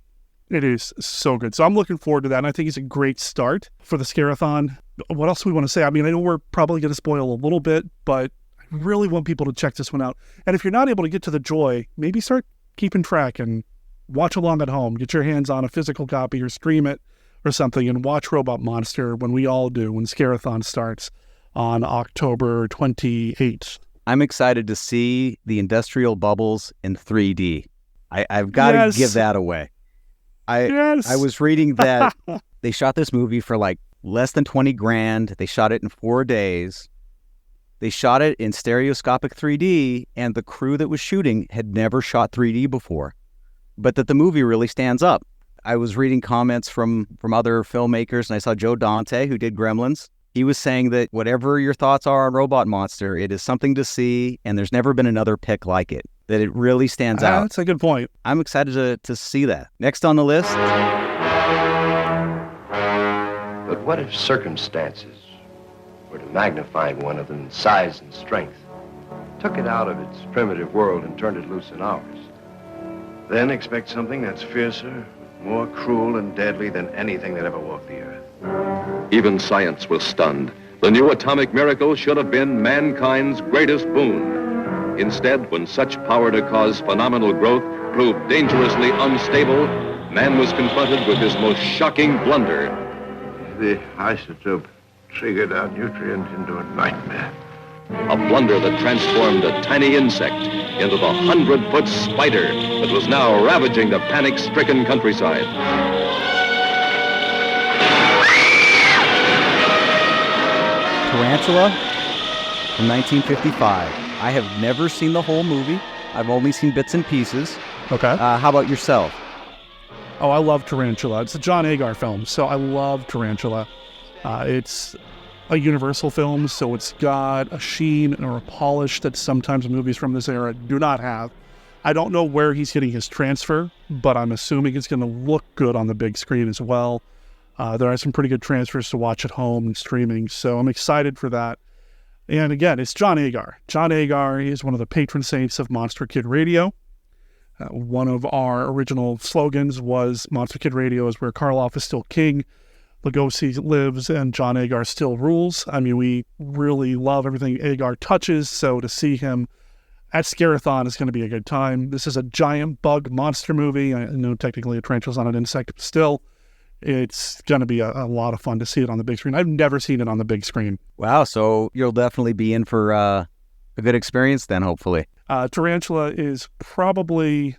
It is so good. So I'm looking forward to that, and I think it's a great start for the Scare-A-Thon. What else do we want to say? I mean, I know we're probably going to spoil a little bit, but I really want people to check this one out. And if you're not able to get to the joy, maybe start keeping track and watch along at home. Get your hands on a physical copy or stream it or something and watch Robot Monster when we all do, when Scare-A-Thon starts on October 28th. I'm excited to see the industrial bubbles in 3D. I've got to give that away. I was reading that they shot this movie for like less than $20,000. They shot it in 4 days. They shot it in stereoscopic 3D, and the crew that was shooting had never shot 3D before. But that the movie really stands up. I was reading comments from other filmmakers, and I saw Joe Dante, who did Gremlins. He was saying that whatever your thoughts are on Robot Monster, it is something to see, and there's never been another pick like it. That it really stands out. That's a good point. I'm excited to see that. Next on the list. But what if circumstances were to magnify one of them in size and strength, took it out of its primitive world and turned it loose in ours? Then expect something that's fiercer, more cruel and deadly than anything that ever walked the earth. Even science was stunned. The new atomic miracle should have been mankind's greatest boon. Instead, when such power to cause phenomenal growth proved dangerously unstable, man was confronted with his most shocking blunder. The isotope triggered our nutrient into a nightmare. A blunder that transformed a tiny insect into the 100-foot spider that was now ravaging the panic-stricken countryside. Tarantula from 1955. I have never seen the whole movie. I've only seen bits and pieces. Okay. How about yourself? Oh, I love Tarantula. It's a John Agar film, so I love Tarantula. It's a Universal film, so it's got a sheen or a polish that sometimes movies from this era do not have. I don't know where he's getting his transfer, but I'm assuming it's going to look good on the big screen as well. There are some pretty good transfers to watch at home and streaming, so I'm excited for that. And again, it's John Agar. John Agar is one of the patron saints of Monster Kid Radio. One of our original slogans was Monster Kid Radio is where Karloff is still king, Lugosi lives, and John Agar still rules. I mean, we really love everything Agar touches, so to see him at Scare-A-Thon is going to be a good time. This is a giant bug monster movie. I know technically a tarantula's not an insect, but still, it's going to be a lot of fun to see it on the big screen. I've never seen it on the big screen. Wow, so you'll definitely be in for a good experience then, hopefully. Tarantula is probably,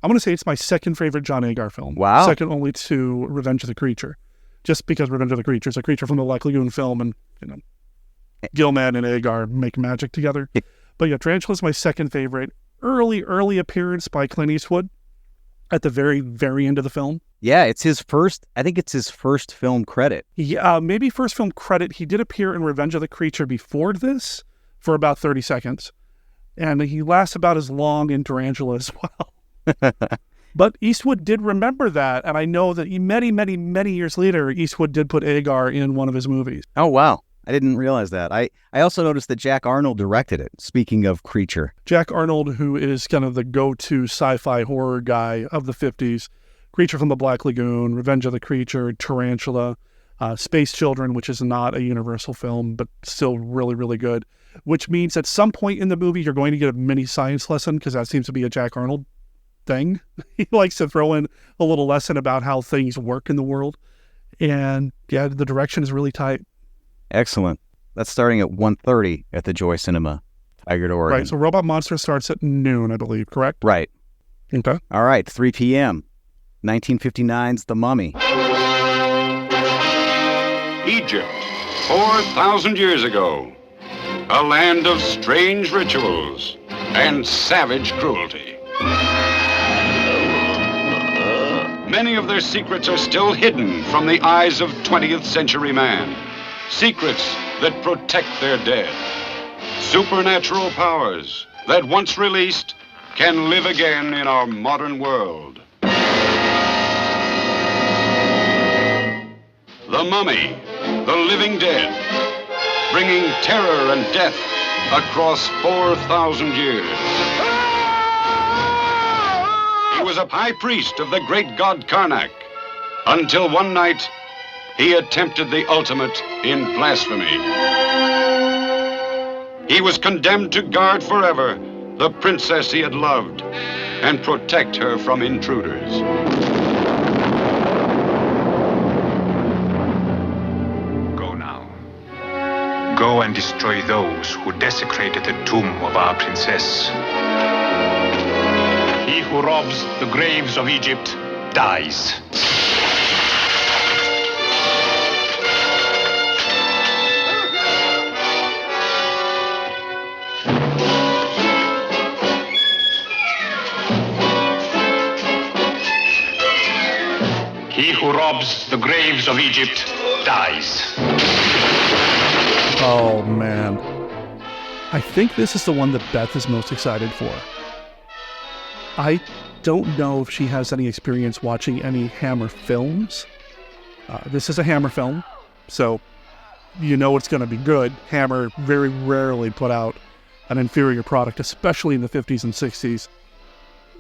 I'm going to say it's my second favorite John Agar film. Wow. Second only to Revenge of the Creature. Just because Revenge of the Creature is a creature from the Black Lagoon film, and Gilman and Agar make magic together. But yeah, Tarantula is my second favorite. Early appearance by Clint Eastwood at the very, very end of the film. Yeah, it's his first, I think it's his first film credit. Yeah, maybe first film credit. He did appear in Revenge of the Creature before this for about 30 seconds. And he lasts about as long in Tarantula as well. But Eastwood did remember that, and I know that many years later, Eastwood did put Agar in one of his movies. Oh, wow. I didn't realize that. I also noticed that Jack Arnold directed it, speaking of Creature. Jack Arnold, who is kind of the go-to sci-fi horror guy of the 50s, Creature from the Black Lagoon, Revenge of the Creature, Tarantula, Space Children, which is not a Universal film, but still really, really good, which means at some point in the movie, you're going to get a mini science lesson, because that seems to be a Jack Arnold thing. He likes to throw in a little lesson about how things work in the world. And yeah, the direction is really tight. Excellent. That's starting at 1:30 at the Joy Cinema, Tigard, Oregon. Right, so Robot Monster starts at noon, I believe, correct? Right. Okay. All right, 3 p.m. 1959's The Mummy. Egypt, 4,000 years ago. A land of strange rituals and savage cruelty. Many of their secrets are still hidden from the eyes of 20th century man. Secrets that protect their dead. Supernatural powers that once released can live again in our modern world. The Mummy, the living dead, bringing terror and death across 4,000 years. He was a high priest of the great god Karnak, until one night he attempted the ultimate in blasphemy. He was condemned to guard forever the princess he had loved and protect her from intruders. Go now. Go and destroy those who desecrated the tomb of our princess. He who robs the graves of Egypt dies. who robs the graves of Egypt dies. Oh, man. I think this is the one that Beth is most excited for. I don't know if she has any experience watching any Hammer films. This is a Hammer film, so you know it's going to be good. Hammer very rarely put out an inferior product, especially in the 50s and 60s.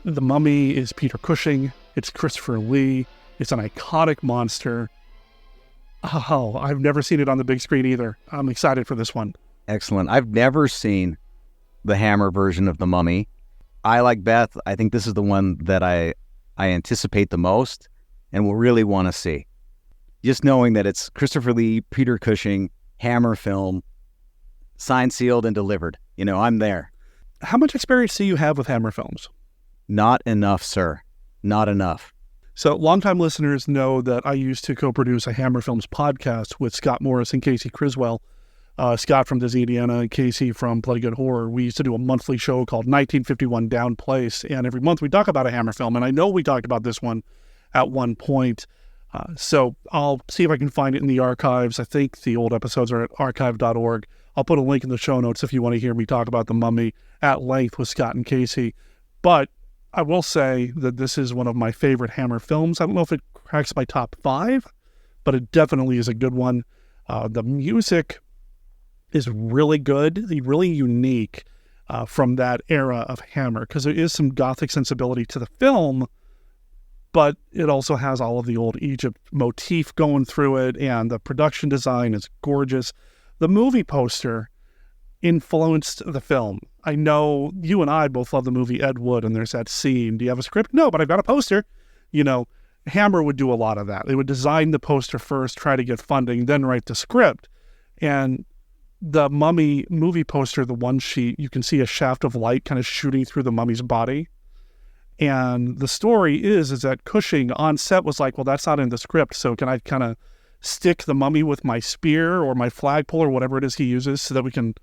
The Mummy is Peter Cushing. It's Christopher Lee. It's an iconic monster. Oh, I've never seen it on the big screen either. I'm excited for this one. Excellent. I've never seen the Hammer version of The Mummy. I, like Beth, I think this is the one that I anticipate the most and will really want to see. Just knowing that it's Christopher Lee, Peter Cushing, Hammer film, signed, sealed, and delivered. You know, I'm there. How much experience do you have with Hammer films? Not enough, sir. Not enough. So longtime listeners know that I used to co-produce a Hammer Films podcast with Scott Morris and Casey Criswell. Scott from Disney Indiana and Casey from Bloody Good Horror. We used to do a monthly show called 1951 Down Place, and every month we talk about a Hammer film, and I know we talked about this one at one point. So I'll see if I can find it in the archives. I think the old episodes are at archive.org. I'll put a link in the show notes if you want to hear me talk about The Mummy at length with Scott and Casey. But I will say that this is one of my favorite Hammer films. I don't know if it cracks my top 5, but it definitely is a good one. The music is really good, really unique from that era of Hammer, because there is some gothic sensibility to the film, but it also has all of the old Egypt motif going through it, and the production design is gorgeous. The movie poster influenced the film. I know you and I both love the movie Ed Wood, and there's that scene. Do you have a script? No, but I've got a poster. You know, Hammer would do a lot of that. They would design the poster first, try to get funding, then write the script. And the Mummy movie poster, the one sheet, you can see a shaft of light kind of shooting through the mummy's body. And the story is that Cushing on set was like, well, that's not in the script, so can I kind of stick the mummy with my spear or my flagpole or whatever it is he uses so that we can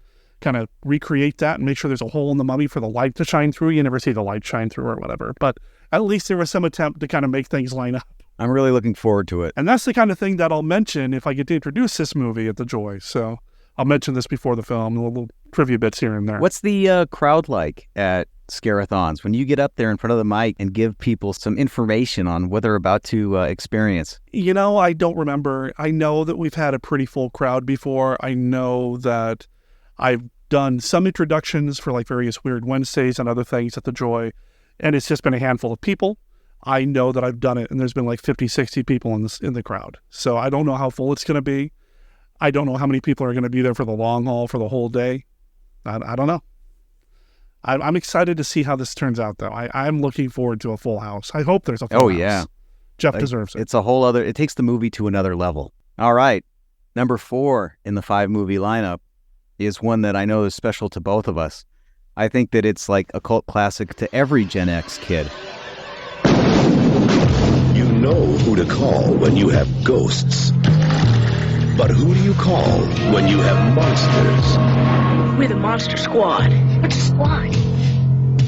kind of recreate that and make sure there's a hole in the mummy for the light to shine through. You never see the light shine through or whatever, but at least there was some attempt to kind of make things line up. I'm really looking forward to it. And that's the kind of thing that I'll mention if I get to introduce this movie at the Joy. So I'll mention this before the film, little trivia bits here and there. What's the crowd like at Scare-A-Thons when you get up there in front of the mic and give people some information on what they're about to experience? You know, I don't remember. I know that we've had a pretty full crowd before. I know that I've done some introductions for like various Weird Wednesdays and other things at the Joy, and it's just been a handful of people. I know that I've done it, and there's been like 50, 60 people in the crowd. So I don't know how full it's going to be. I don't know how many people are going to be there for the long haul for the whole day. I don't know. I'm excited to see how this turns out, though. I'm looking forward to a full house. I hope there's a full house. Oh, yeah. Jeff deserves it. It's a whole other... It takes the movie to another level. All right. Number 4 in the 5-movie lineup is one that I know is special to both of us. I think that it's like a cult classic to every Gen X kid. You know who to call when you have ghosts. But who do you call when you have monsters? We're the Monster Squad. What's a squad?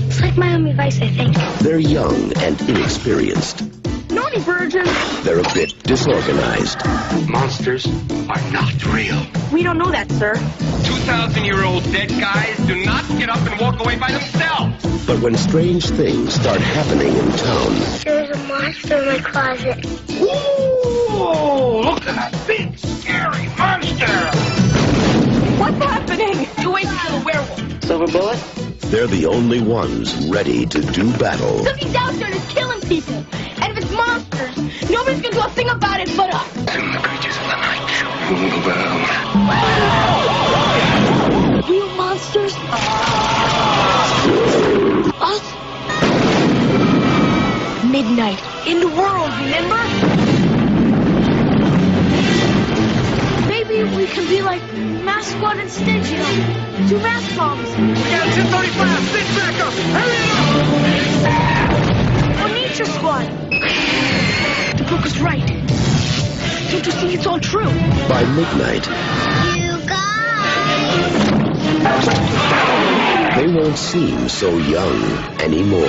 It's like Miami Vice, I think. They're young and inexperienced. Naughty virgin. They're a bit disorganized. Monsters are not real. We don't know that, sir. 2,000-year-old dead guys do not get up and walk away by themselves. But when strange things start happening in town... There's a monster in my closet. Ooh, look at that big, scary monster! What's happening? 2 ways to kill a werewolf. Silver bullet? They're the only ones ready to do battle. Something's out there that's killing people. And if it's monsters, nobody's gonna do a thing about it but us. Soon the creatures of the night shall rule the world. Real monsters? Us? Midnight. In the world, remember? Maybe we can be like Mass Squad and Stitch, you know? 2 mass bombs. We got 1035, Stitch back up! Hurry up! Or Nature Squad. The book is right. Don't you think it's all true? By midnight, You guys! they won't seem so young anymore.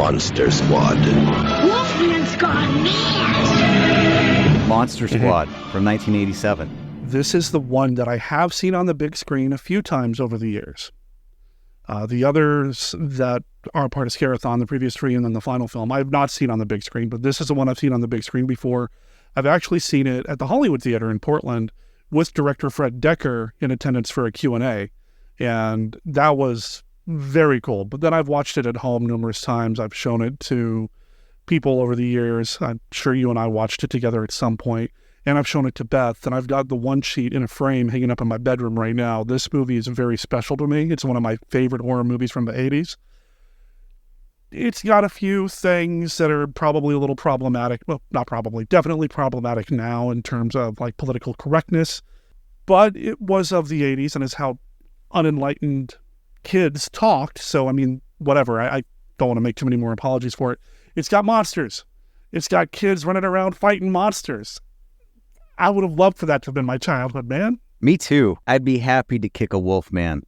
Monster Squad. Wolfman's gone mad. Monster Squad from 1987. This is the one that I have seen on the big screen a few times over the years. The others that are part of Scare-A-Thon, the previous three, and then the final film, I have not seen on the big screen, but this is the one I've seen on the big screen before. I've actually seen it at the Hollywood Theater in Portland with director Fred Decker in attendance for a Q&A, and that was very cool. But then I've watched it at home numerous times. I've shown it to people over the years. I'm sure you and I watched it together at some point. And I've shown it to Beth, and I've got the one sheet in a frame hanging up in my bedroom right now. This movie is very special to me. It's one of my favorite horror movies from the 80s. It's got a few things that are probably a little problematic. Well, not probably, definitely problematic now in terms of like political correctness. But it was of the 80s, and it's how unenlightened kids talked. So, I mean, whatever. I don't want to make too many more apologies for it. It's got monsters. It's got kids running around fighting monsters. I would have loved for that to have been my childhood, man. Me too. I'd be happy to kick a wolf man.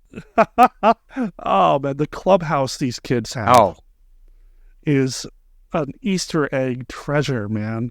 Oh, man, the clubhouse these kids have is an Easter egg treasure, man.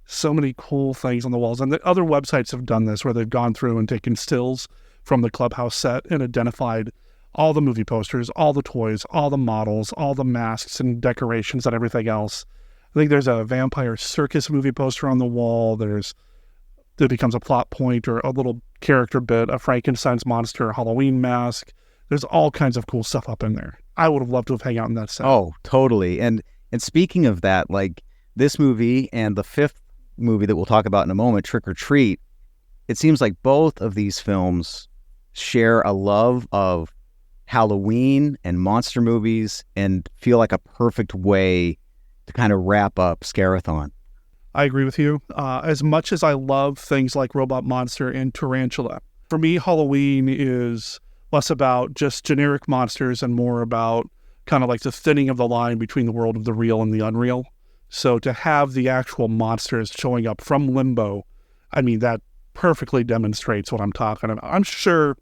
So many cool things on the walls. And the other websites have done this where they've gone through and taken stills from the clubhouse set and identified all the movie posters, all the toys, all the models, all the masks and decorations and everything else. I think there's a Vampire Circus movie poster on the wall. That becomes a plot point or a little character bit, a Frankenstein's monster, a Halloween mask. There's all kinds of cool stuff up in there. I would have loved to have hung out in that set. Oh, totally. And speaking of that, like this movie and the fifth movie that we'll talk about in a moment, Trick or Treat, it seems like both of these films share a love of Halloween and monster movies and feel like a perfect way to kind of wrap up Scare-A-Thon. I agree with you. As much as I love things like Robot Monster and Tarantula, for me, Halloween is less about just generic monsters and more about kind of like the thinning of the line between the world of the real and the unreal. So to have the actual monsters showing up from limbo, I mean, that perfectly demonstrates what I'm talking about. I'm sure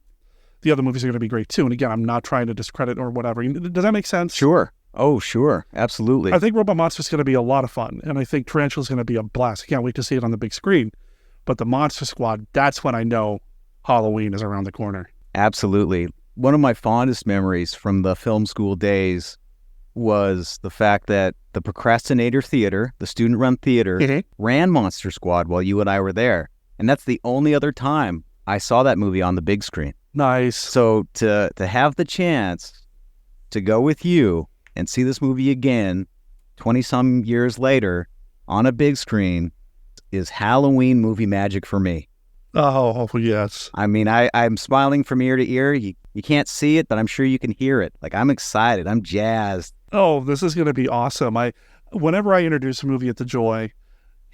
the other movies are going to be great too. And again, I'm not trying to discredit or whatever. Does that make sense? Sure. Oh, sure. Absolutely. I think Robot Monster is going to be a lot of fun. And I think Tarantula is going to be a blast. I can't wait to see it on the big screen. But the Monster Squad, that's when I know Halloween is around the corner. Absolutely. One of my fondest memories from the film school days was the fact that the Procrastinator Theater, the student-run theater, ran Monster Squad while you and I were there. And that's the only other time I saw that movie on the big screen. Nice. So to have the chance to go with you and see this movie again 20-some years later on a big screen is Halloween movie magic for me. Oh, yes. I mean, I'm smiling from ear to ear. You can't see it, but I'm sure you can hear it. Like, I'm excited. I'm jazzed. Oh, this is going to be awesome. Whenever I introduce a movie at the Joy,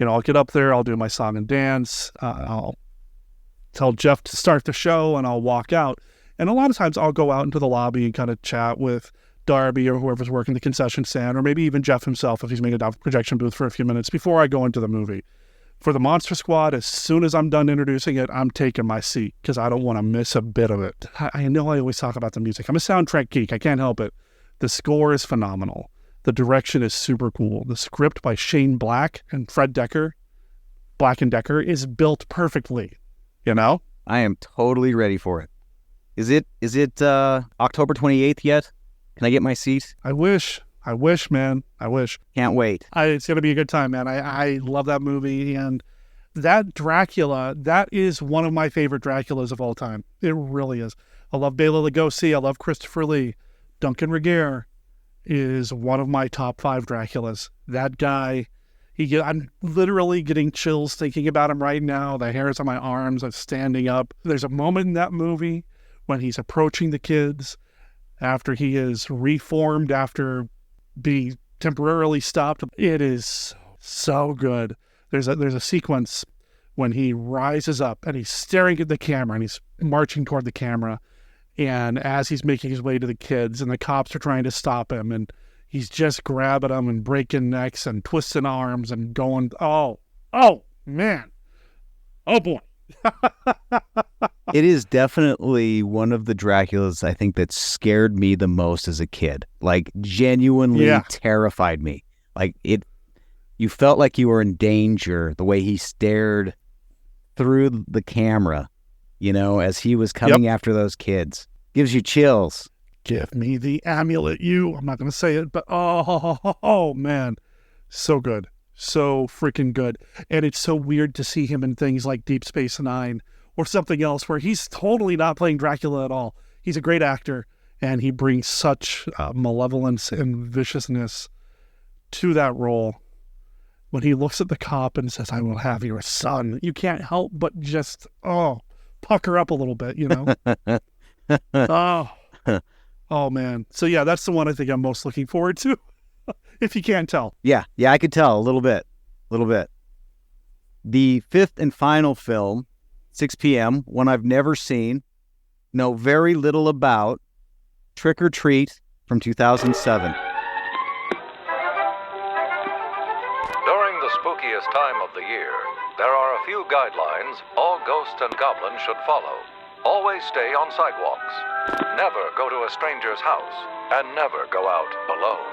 I'll get up there, I'll do my song and dance, I'll tell Jeff to start the show, and I'll walk out. And a lot of times I'll go out into the lobby and kind of chat with Darby or whoever's working the concession stand, or maybe even Jeff himself if he's made a projection booth for a few minutes before I go into the movie. For the Monster Squad, as soon as I'm done introducing it, I'm taking my seat because I don't want to miss a bit of it. I know I always talk about the music. I'm a soundtrack geek. I can't help it. The score is phenomenal. The direction is super cool. The script by Shane Black and Fred Decker, Black and Decker, is built perfectly. I am totally ready for it. Is it October 28th yet? Can I get my seat? I wish, man. I wish. Can't wait. It's going to be a good time, man. I love that movie. And that Dracula, that is one of my favorite Draculas of all time. It really is. I love Bela Lugosi. I love Christopher Lee. Duncan Regehr is one of my top 5 Draculas. That guy, I'm literally getting chills thinking about him right now. The hairs on my arms are standing up. There's a moment in that movie when he's approaching the kids after he is reformed after being temporarily stopped. It is so good. There's a sequence when he rises up and he's staring at the camera and he's marching toward the camera. And as he's making his way to the kids and the cops are trying to stop him and he's just grabbing them and breaking necks and twisting arms and going, oh, man. Oh, boy. It is definitely one of the Draculas I think that scared me the most as a kid. Like genuinely terrified me. Like you felt like you were in danger the way he stared through the camera, as he was coming after those kids. Gives you chills. Give me the amulet, I'm not going to say it, but oh, man. So good. So freaking good. And it's so weird to see him in things like Deep Space Nine or something else where he's totally not playing Dracula at all. He's a great actor, and he brings such malevolence and viciousness to that role. When he looks at the cop and says, "I will have your son," you can't help but just, pucker up a little bit, Oh, man. So, yeah, that's the one I think I'm most looking forward to, if you can't tell. Yeah, I could tell a little bit. The fifth and final film, 6 p.m., one I've never seen, know very little about, Trick or Treat from 2007. During the spookiest time of the year, there are a few guidelines all ghosts and goblins should follow. Always stay on sidewalks. Never go to a stranger's house. And never go out alone.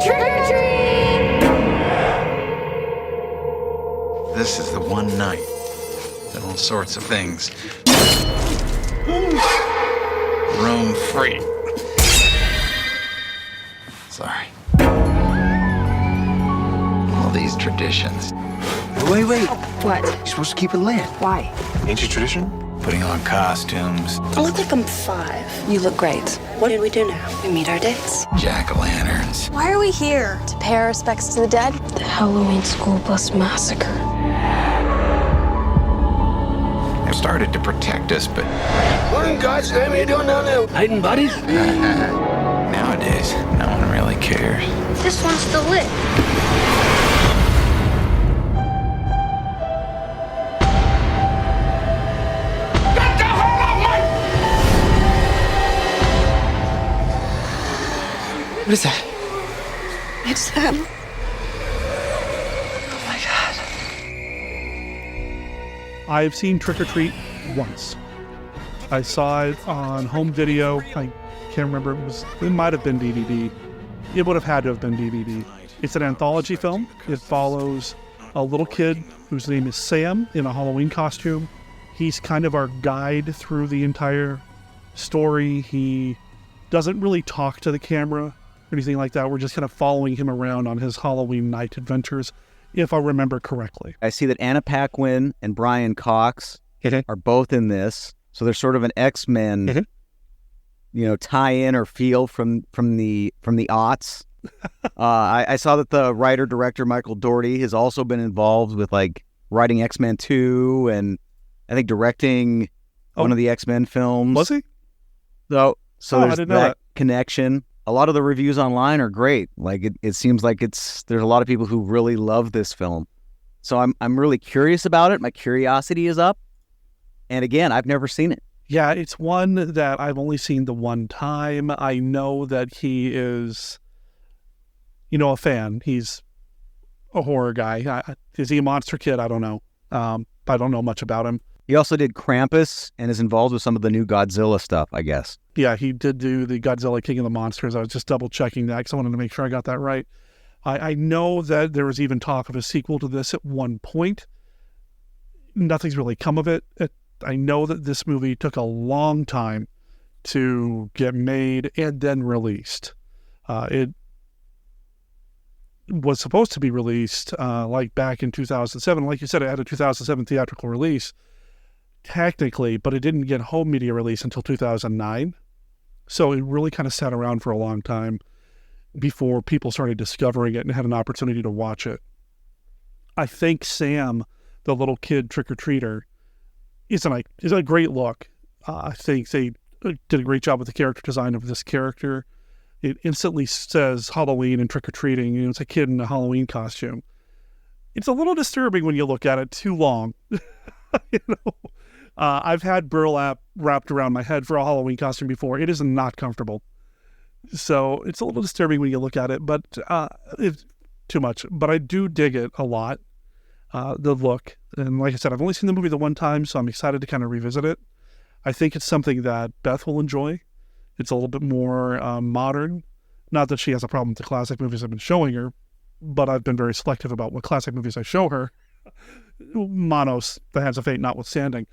Trick or treat! This is the one night that all sorts of things roam free. Sorry. All these traditions. Wait. What? You're supposed to keep it lit. Why? Ancient tradition? Putting on costumes. I look like I'm 5. You look great. What did we do now? We meet our dates. Jack-o'-lanterns. Why are we here? To pay our respects to the dead? The Halloween school bus massacre. They started to protect us, but... What in God's name are you doing down there? Hiding bodies? Nowadays, no one really cares. This one's still lit. What is that? It's them. Oh my God. I've seen Trick or Treat once. I saw it on home video. I can't remember. It might have been DVD. It would have had to have been DVD. It's an anthology film. It follows a little kid whose name is Sam in a Halloween costume. He's kind of our guide through the entire story. He doesn't really talk to the camera or anything like that. We're just kind of following him around on his Halloween night adventures, if I remember correctly. I see that Anna Paquin and Brian Cox are both in this. So there's sort of an X-Men, tie-in or feel from the aughts. I saw that the writer-director Michael Dougherty has also been involved with writing X-Men 2 and I think directing one of the X-Men films. Was he? So there's that connection. A lot of the reviews online are great. It seems like there's a lot of people who really love this film. So I'm really curious about it. My curiosity is up. And again, I've never seen it. Yeah, it's one that I've only seen the one time. I know that he is, a fan. He's a horror guy. Is he a monster kid? I don't know. I don't know much about him. He also did Krampus and is involved with some of the new Godzilla stuff, I guess. Yeah, he did do the Godzilla King of the Monsters. I was just double checking that because I wanted to make sure I got that right. I know that there was even talk of a sequel to this at one point. Nothing's really come of it. I know that this movie took a long time to get made and then released. It was supposed to be released back in 2007. Like you said, it had a 2007 theatrical release, technically, but it didn't get home media release until 2009. So it really kind of sat around for a long time before people started discovering it and had an opportunity to watch it. I think Sam, the little kid trick-or-treater, is a great look. I think they did a great job with the character design of this character. It instantly says Halloween and trick-or-treating. It's a kid in a Halloween costume. It's a little disturbing when you look at it too long. I've had burlap wrapped around my head for a Halloween costume before. It is not comfortable. So it's a little disturbing when you look at it. But too much, but I do dig it a lot, the look. And like I said, I've only seen the movie the one time, so I'm excited to kind of revisit it. I think it's something that Beth will enjoy. It's a little bit more modern. Not that she has a problem with the classic movies I've been showing her, but I've been very selective about what classic movies I show her. Monos, The Hands of Fate notwithstanding,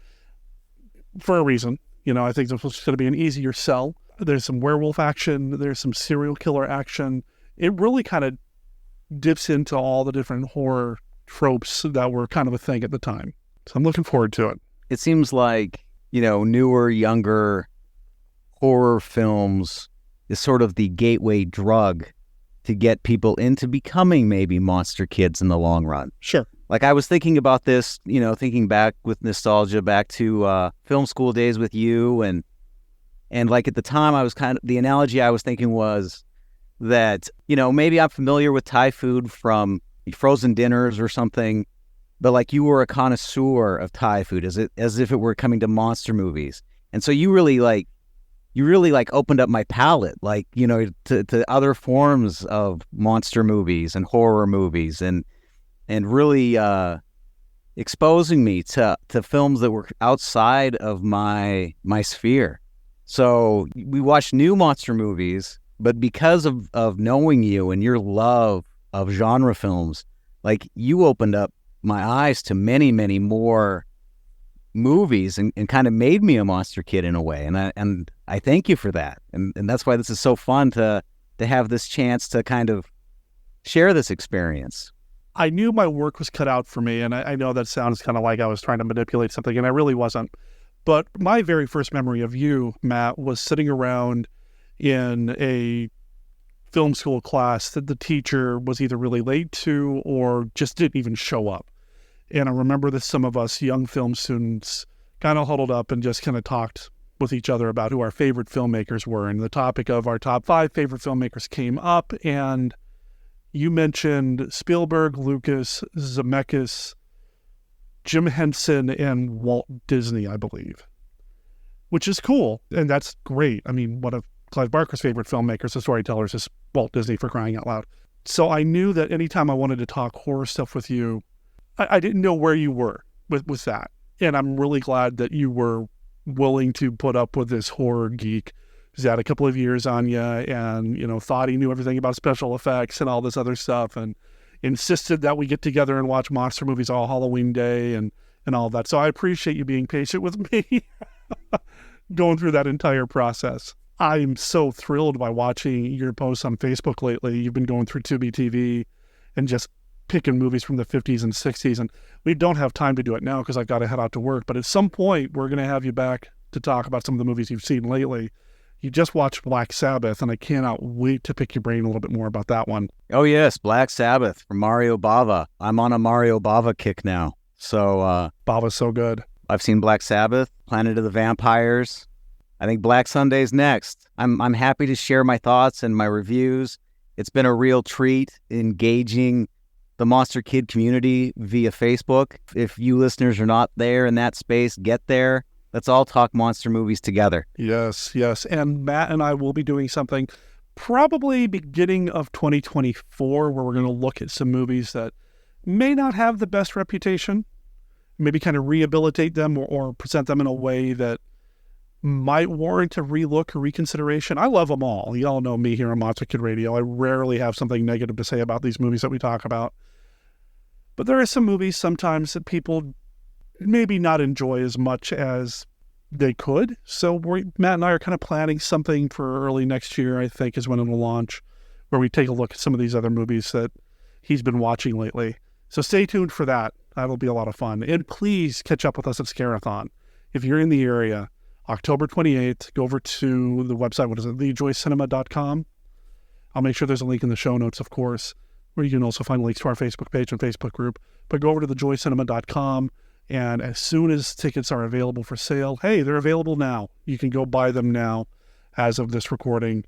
for a reason. I think this was going to be an easier sell. There's some werewolf action. There's some serial killer action. It really kind of dips into all the different horror tropes that were kind of a thing at the time. So I'm looking forward to it. It seems like, newer, younger horror films is sort of the gateway drug to get people into becoming maybe monster kids in the long run. Sure. Like I was thinking about this, thinking back with nostalgia back to film school days with you. And like at the time I was the analogy I was thinking was that, maybe I'm familiar with Thai food from frozen dinners or something, but like you were a connoisseur of Thai food as if it were coming to monster movies. And so you really opened up my palette, to other forms of monster movies and horror movies and really exposing me to films that were outside of my sphere. So we watched new monster movies, but because of knowing you and your love of genre films, like you opened up my eyes to many, many more movies and kind of made me a monster kid in a way. And I thank you for that. And that's why this is so fun to have this chance to kind of share this experience. I knew my work was cut out for me, and I know that sounds kind of like I was trying to manipulate something, and I really wasn't. But my very first memory of you, Matt, was sitting around in a film school class that the teacher was either really late to or just didn't even show up. And I remember that some of us young film students kind of huddled up and just kind of talked with each other about who our favorite filmmakers were. And the topic of our top 5 favorite filmmakers came up, and you mentioned Spielberg, Lucas, Zemeckis, Jim Henson, and Walt Disney, I believe, which is cool. And that's great. I mean, one of Clive Barker's favorite filmmakers and storytellers is Walt Disney, for crying out loud. So I knew that anytime I wanted to talk horror stuff with you, I didn't know where you were with that. And I'm really glad that you were willing to put up with this horror geek who's had a couple of years on you and, thought he knew everything about special effects and all this other stuff and insisted that we get together and watch monster movies all Halloween Day and all that. So I appreciate you being patient with me going through that entire process. I'm so thrilled by watching your posts on Facebook lately. You've been going through Tubi TV and just picking movies from the 50s and 60s. And we don't have time to do it now because I've got to head out to work. But at some point, we're going to have you back to talk about some of the movies you've seen lately. You just watched Black Sabbath, and I cannot wait to pick your brain a little bit more about that one. Oh, yes, Black Sabbath from Mario Bava. I'm on a Mario Bava kick now. So Bava's so good. I've seen Black Sabbath, Planet of the Vampires. I think Black Sunday's next. I'm happy to share my thoughts and my reviews. It's been a real treat engaging the Monster Kid community via Facebook. If you listeners are not there in that space, get there. Let's all talk monster movies together. Yes, yes. And Matt and I will be doing something probably beginning of 2024 where we're going to look at some movies that may not have the best reputation, maybe kind of rehabilitate them or present them in a way that might warrant a relook or reconsideration. I love them all. You all know me here on Monster Kid Radio. I rarely have something negative to say about these movies that we talk about. But there are some movies sometimes that people maybe not enjoy as much as they could. So Matt and I are kind of planning something for early next year, I think is when it'll launch, where we take a look at some of these other movies that he's been watching lately. So stay tuned for that. That'll be a lot of fun. And please catch up with us at Scare-A-Thon. If you're in the area, October 28th, go over to the website. What is it? thejoycinema.com. I'll make sure there's a link in the show notes, of course, where you can also find links to our Facebook page and Facebook group. But go over to thejoycinema.com, and as soon as tickets are available for sale, hey, they're available now. You can go buy them now as of this recording.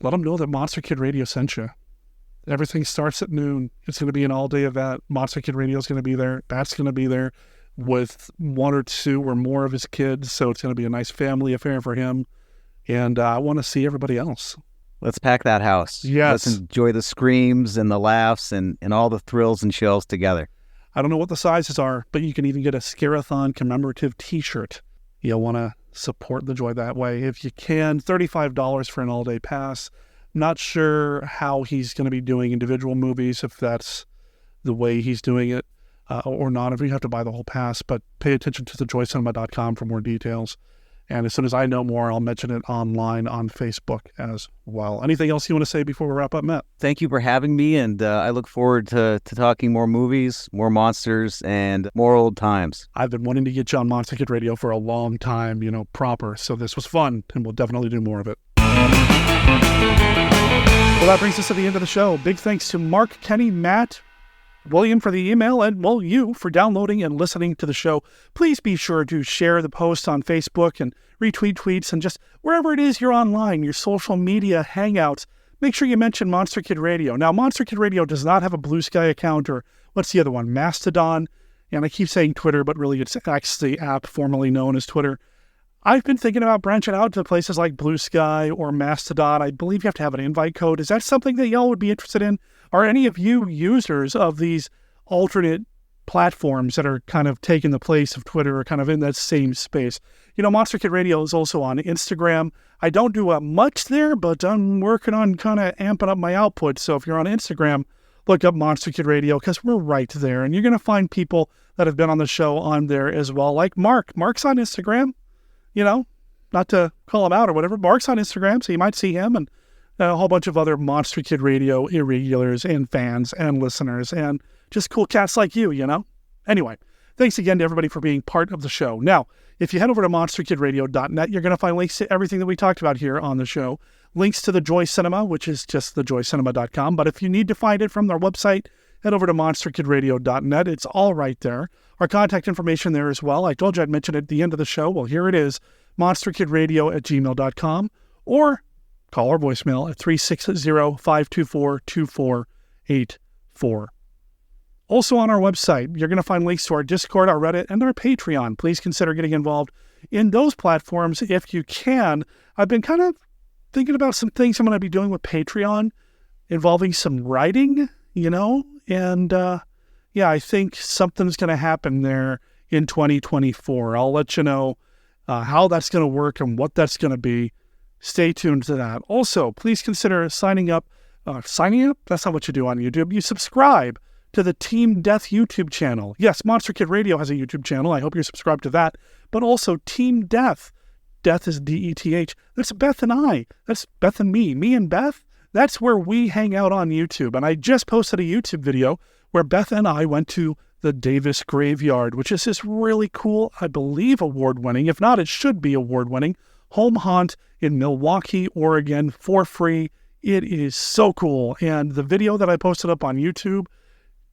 Let them know that Monster Kid Radio sent you. Everything starts at noon. It's going to be an all-day event. Monster Kid Radio is going to be there. That's going to be there with 1 or 2 or more of his kids. So it's going to be a nice family affair for him. And I want to see everybody else. Let's pack that house. Yes. Let's enjoy the screams and the laughs and all the thrills and chills together. I don't know what the sizes are, but you can even get a Scare-A-Thon commemorative t-shirt. You'll want to support the joy that way. If you can, $35 for an all-day pass. Not sure how he's going to be doing individual movies, if that's the way he's doing it or not, if you have to buy the whole pass. But pay attention to thejoycinema.com for more details. And as soon as I know more, I'll mention it online on Facebook as well. Anything else you want to say before we wrap up, Matt? Thank you for having me, and I look forward to talking more movies, more monsters, and more old times. I've been wanting to get you on Monster Kid Radio for a long time, proper. So this was fun, and we'll definitely do more of it. Well, that brings us to the end of the show. Big thanks to Mark, Kenny, Matt, William for the email, and, well, you for downloading and listening to the show. Please be sure to share the post on Facebook and retweet tweets and just wherever it is you're online, your social media hangouts. Make sure you mention Monster Kid Radio. Now, Monster Kid Radio does not have a Blue Sky account, or what's the other one? Mastodon. And I keep saying Twitter, but really it's actually the app formerly known as Twitter. I've been thinking about branching out to places like Blue Sky or Mastodon. I believe you have to have an invite code. Is that something that y'all would be interested in? Are any of you users of these alternate platforms that are kind of taking the place of Twitter or kind of in that same space? Monster Kid Radio is also on Instagram. I don't do much there, but I'm working on kind of amping up my output. So if you're on Instagram, look up Monster Kid Radio, because we're right there. And you're going to find people that have been on the show on there as well, like Mark. Mark's on Instagram. Not to call him out or whatever. Mark's on Instagram, so you might see him, and a whole bunch of other Monster Kid Radio irregulars and fans and listeners and just cool cats like you, Anyway, thanks again to everybody for being part of the show. Now, if you head over to monsterkidradio.net, you're going to find links to everything that we talked about here on the show. Links to the Joy Cinema, which is just thejoycinema.com. But if you need to find it from their website, head over to monsterkidradio.net. It's all right there. Our contact information there as well. I told you I'd mention it at the end of the show. Well, here it is, monsterkidradio@gmail.com, or call our voicemail at 360-524-2484. Also on our website, you're going to find links to our Discord, our Reddit, and our Patreon. Please consider getting involved in those platforms if you can. I've been kind of thinking about some things I'm going to be doing with Patreon involving some writing, and I think something's going to happen there in 2024. I'll let you know how that's going to work and what that's going to be. Stay tuned to that. Also, please consider signing up. Signing up? That's not what you do on YouTube. You subscribe to the Team Death YouTube channel. Yes, Monster Kid Radio has a YouTube channel. I hope you're subscribed to that. But also Team Death. Death is D-E-T-H. That's Beth and I. That's Beth and me. Me and Beth. That's where we hang out on YouTube. And I just posted a YouTube video where Beth and I went to the Davis Graveyard, which is this really cool, I believe award-winning, if not, it should be award-winning, home haunt in Milwaukee, Oregon, for free. It is so cool. And the video that I posted up on YouTube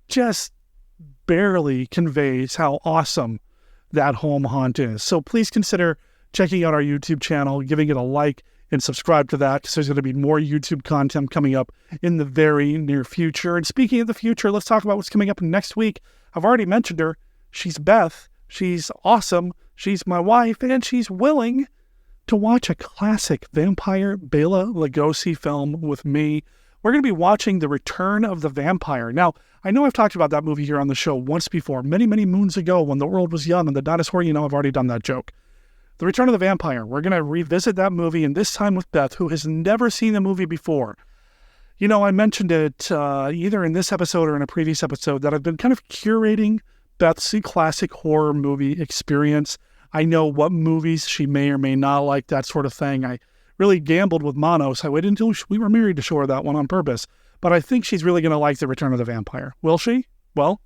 just barely conveys how awesome that home haunt is. So please consider checking out our YouTube channel, giving it a like, and subscribe to that, because there's going to be more YouTube content coming up in the very near future. And speaking of the future, let's talk about what's coming up next week. I've already mentioned her. She's Beth. She's awesome. She's my wife, and she's willing to watch a classic vampire Bela Lugosi film with me. We're going to be watching The Return of the Vampire. Now, I know I've talked about that movie here on the show once before, many, many moons ago when the world was young and the dinosaur, I've already done that joke. The Return of the Vampire. We're going to revisit that movie, and this time with Beth, who has never seen the movie before. I mentioned it either in this episode or in a previous episode that I've been kind of curating Beth's classic horror movie experience. I know what movies she may or may not like, that sort of thing. I really gambled with Manos. I waited until we were married to show her that one on purpose. But I think she's really going to like The Return of the Vampire. Will she? Well,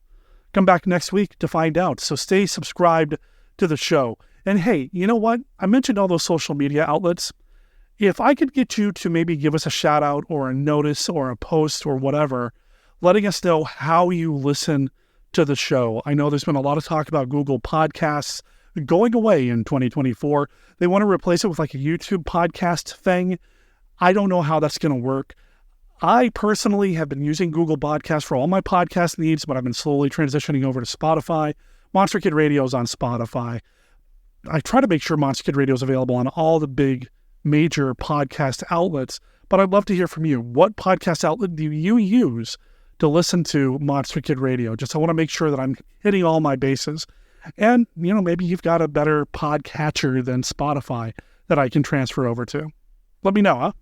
come back next week to find out. So stay subscribed to the show. And hey, you know what? I mentioned all those social media outlets. If I could get you to maybe give us a shout out or a notice or a post or whatever, letting us know how you listen to the show. I know there's been a lot of talk about Google Podcasts going away in 2024. They want to replace it with like a YouTube podcast thing. I don't know how that's going to work. I personally have been using Google Podcasts for all my podcast needs, but I've been slowly transitioning over to Spotify. Monster Kid Radio is on Spotify. I try to make sure Monster Kid Radio is available on all the big major podcast outlets, but I'd love to hear from you. What podcast outlet do you use to listen to Monster Kid Radio? Just I want to make sure that I'm hitting all my bases. And, maybe you've got a better podcatcher than Spotify that I can transfer over to. Let me know, huh?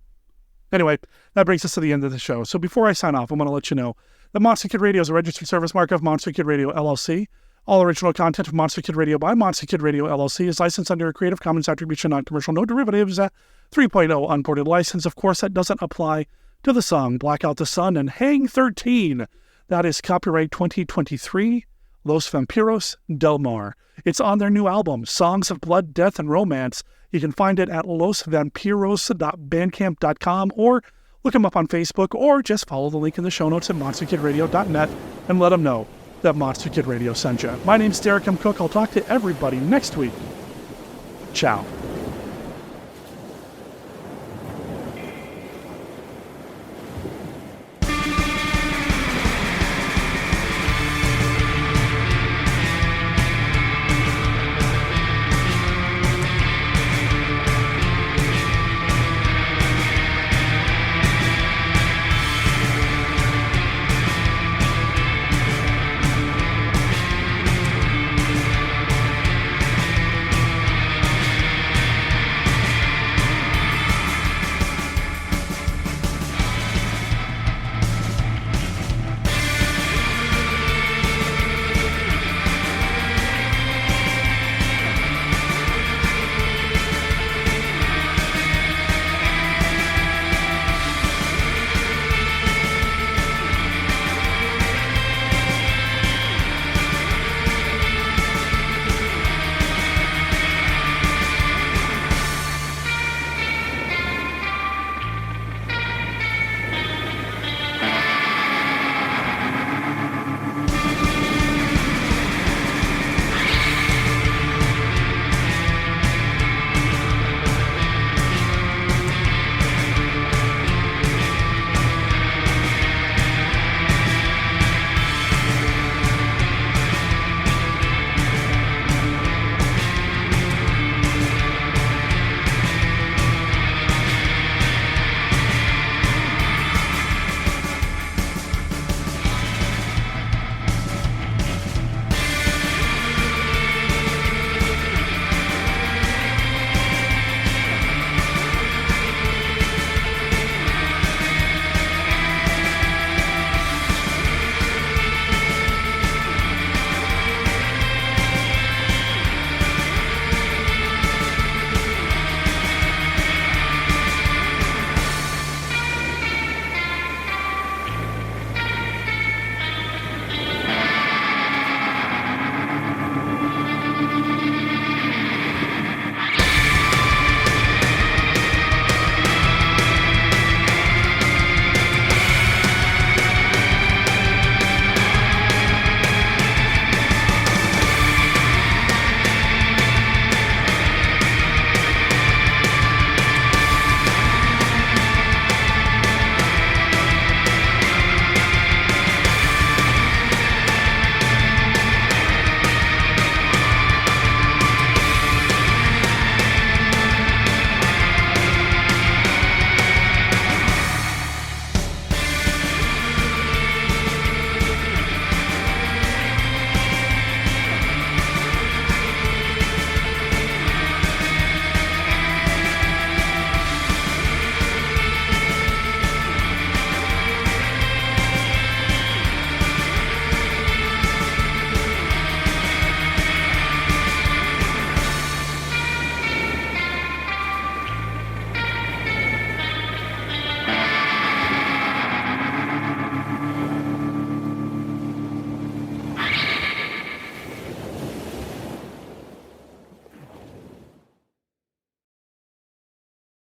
Anyway, that brings us to the end of the show. So before I sign off, I want to let you know that Monster Kid Radio is a registered service mark of Monster Kid Radio, LLC. All original content of Monster Kid Radio by Monster Kid Radio, LLC is licensed under a Creative Commons Attribution, Non-Commercial, No Derivatives 3.0 unported license. Of course, that doesn't apply to the song Blackout the Sun and Hang 13. That is copyright 2023, Los Vampiros del Mar. It's on their new album, Songs of Blood, Death, and Romance. You can find it at losvampiros.bandcamp.com or look them up on Facebook or just follow the link in the show notes at monsterkidradio.net and let them know that Monster Kid Radio sent you. My name's Derek M. Koch. I'll talk to everybody next week. Ciao.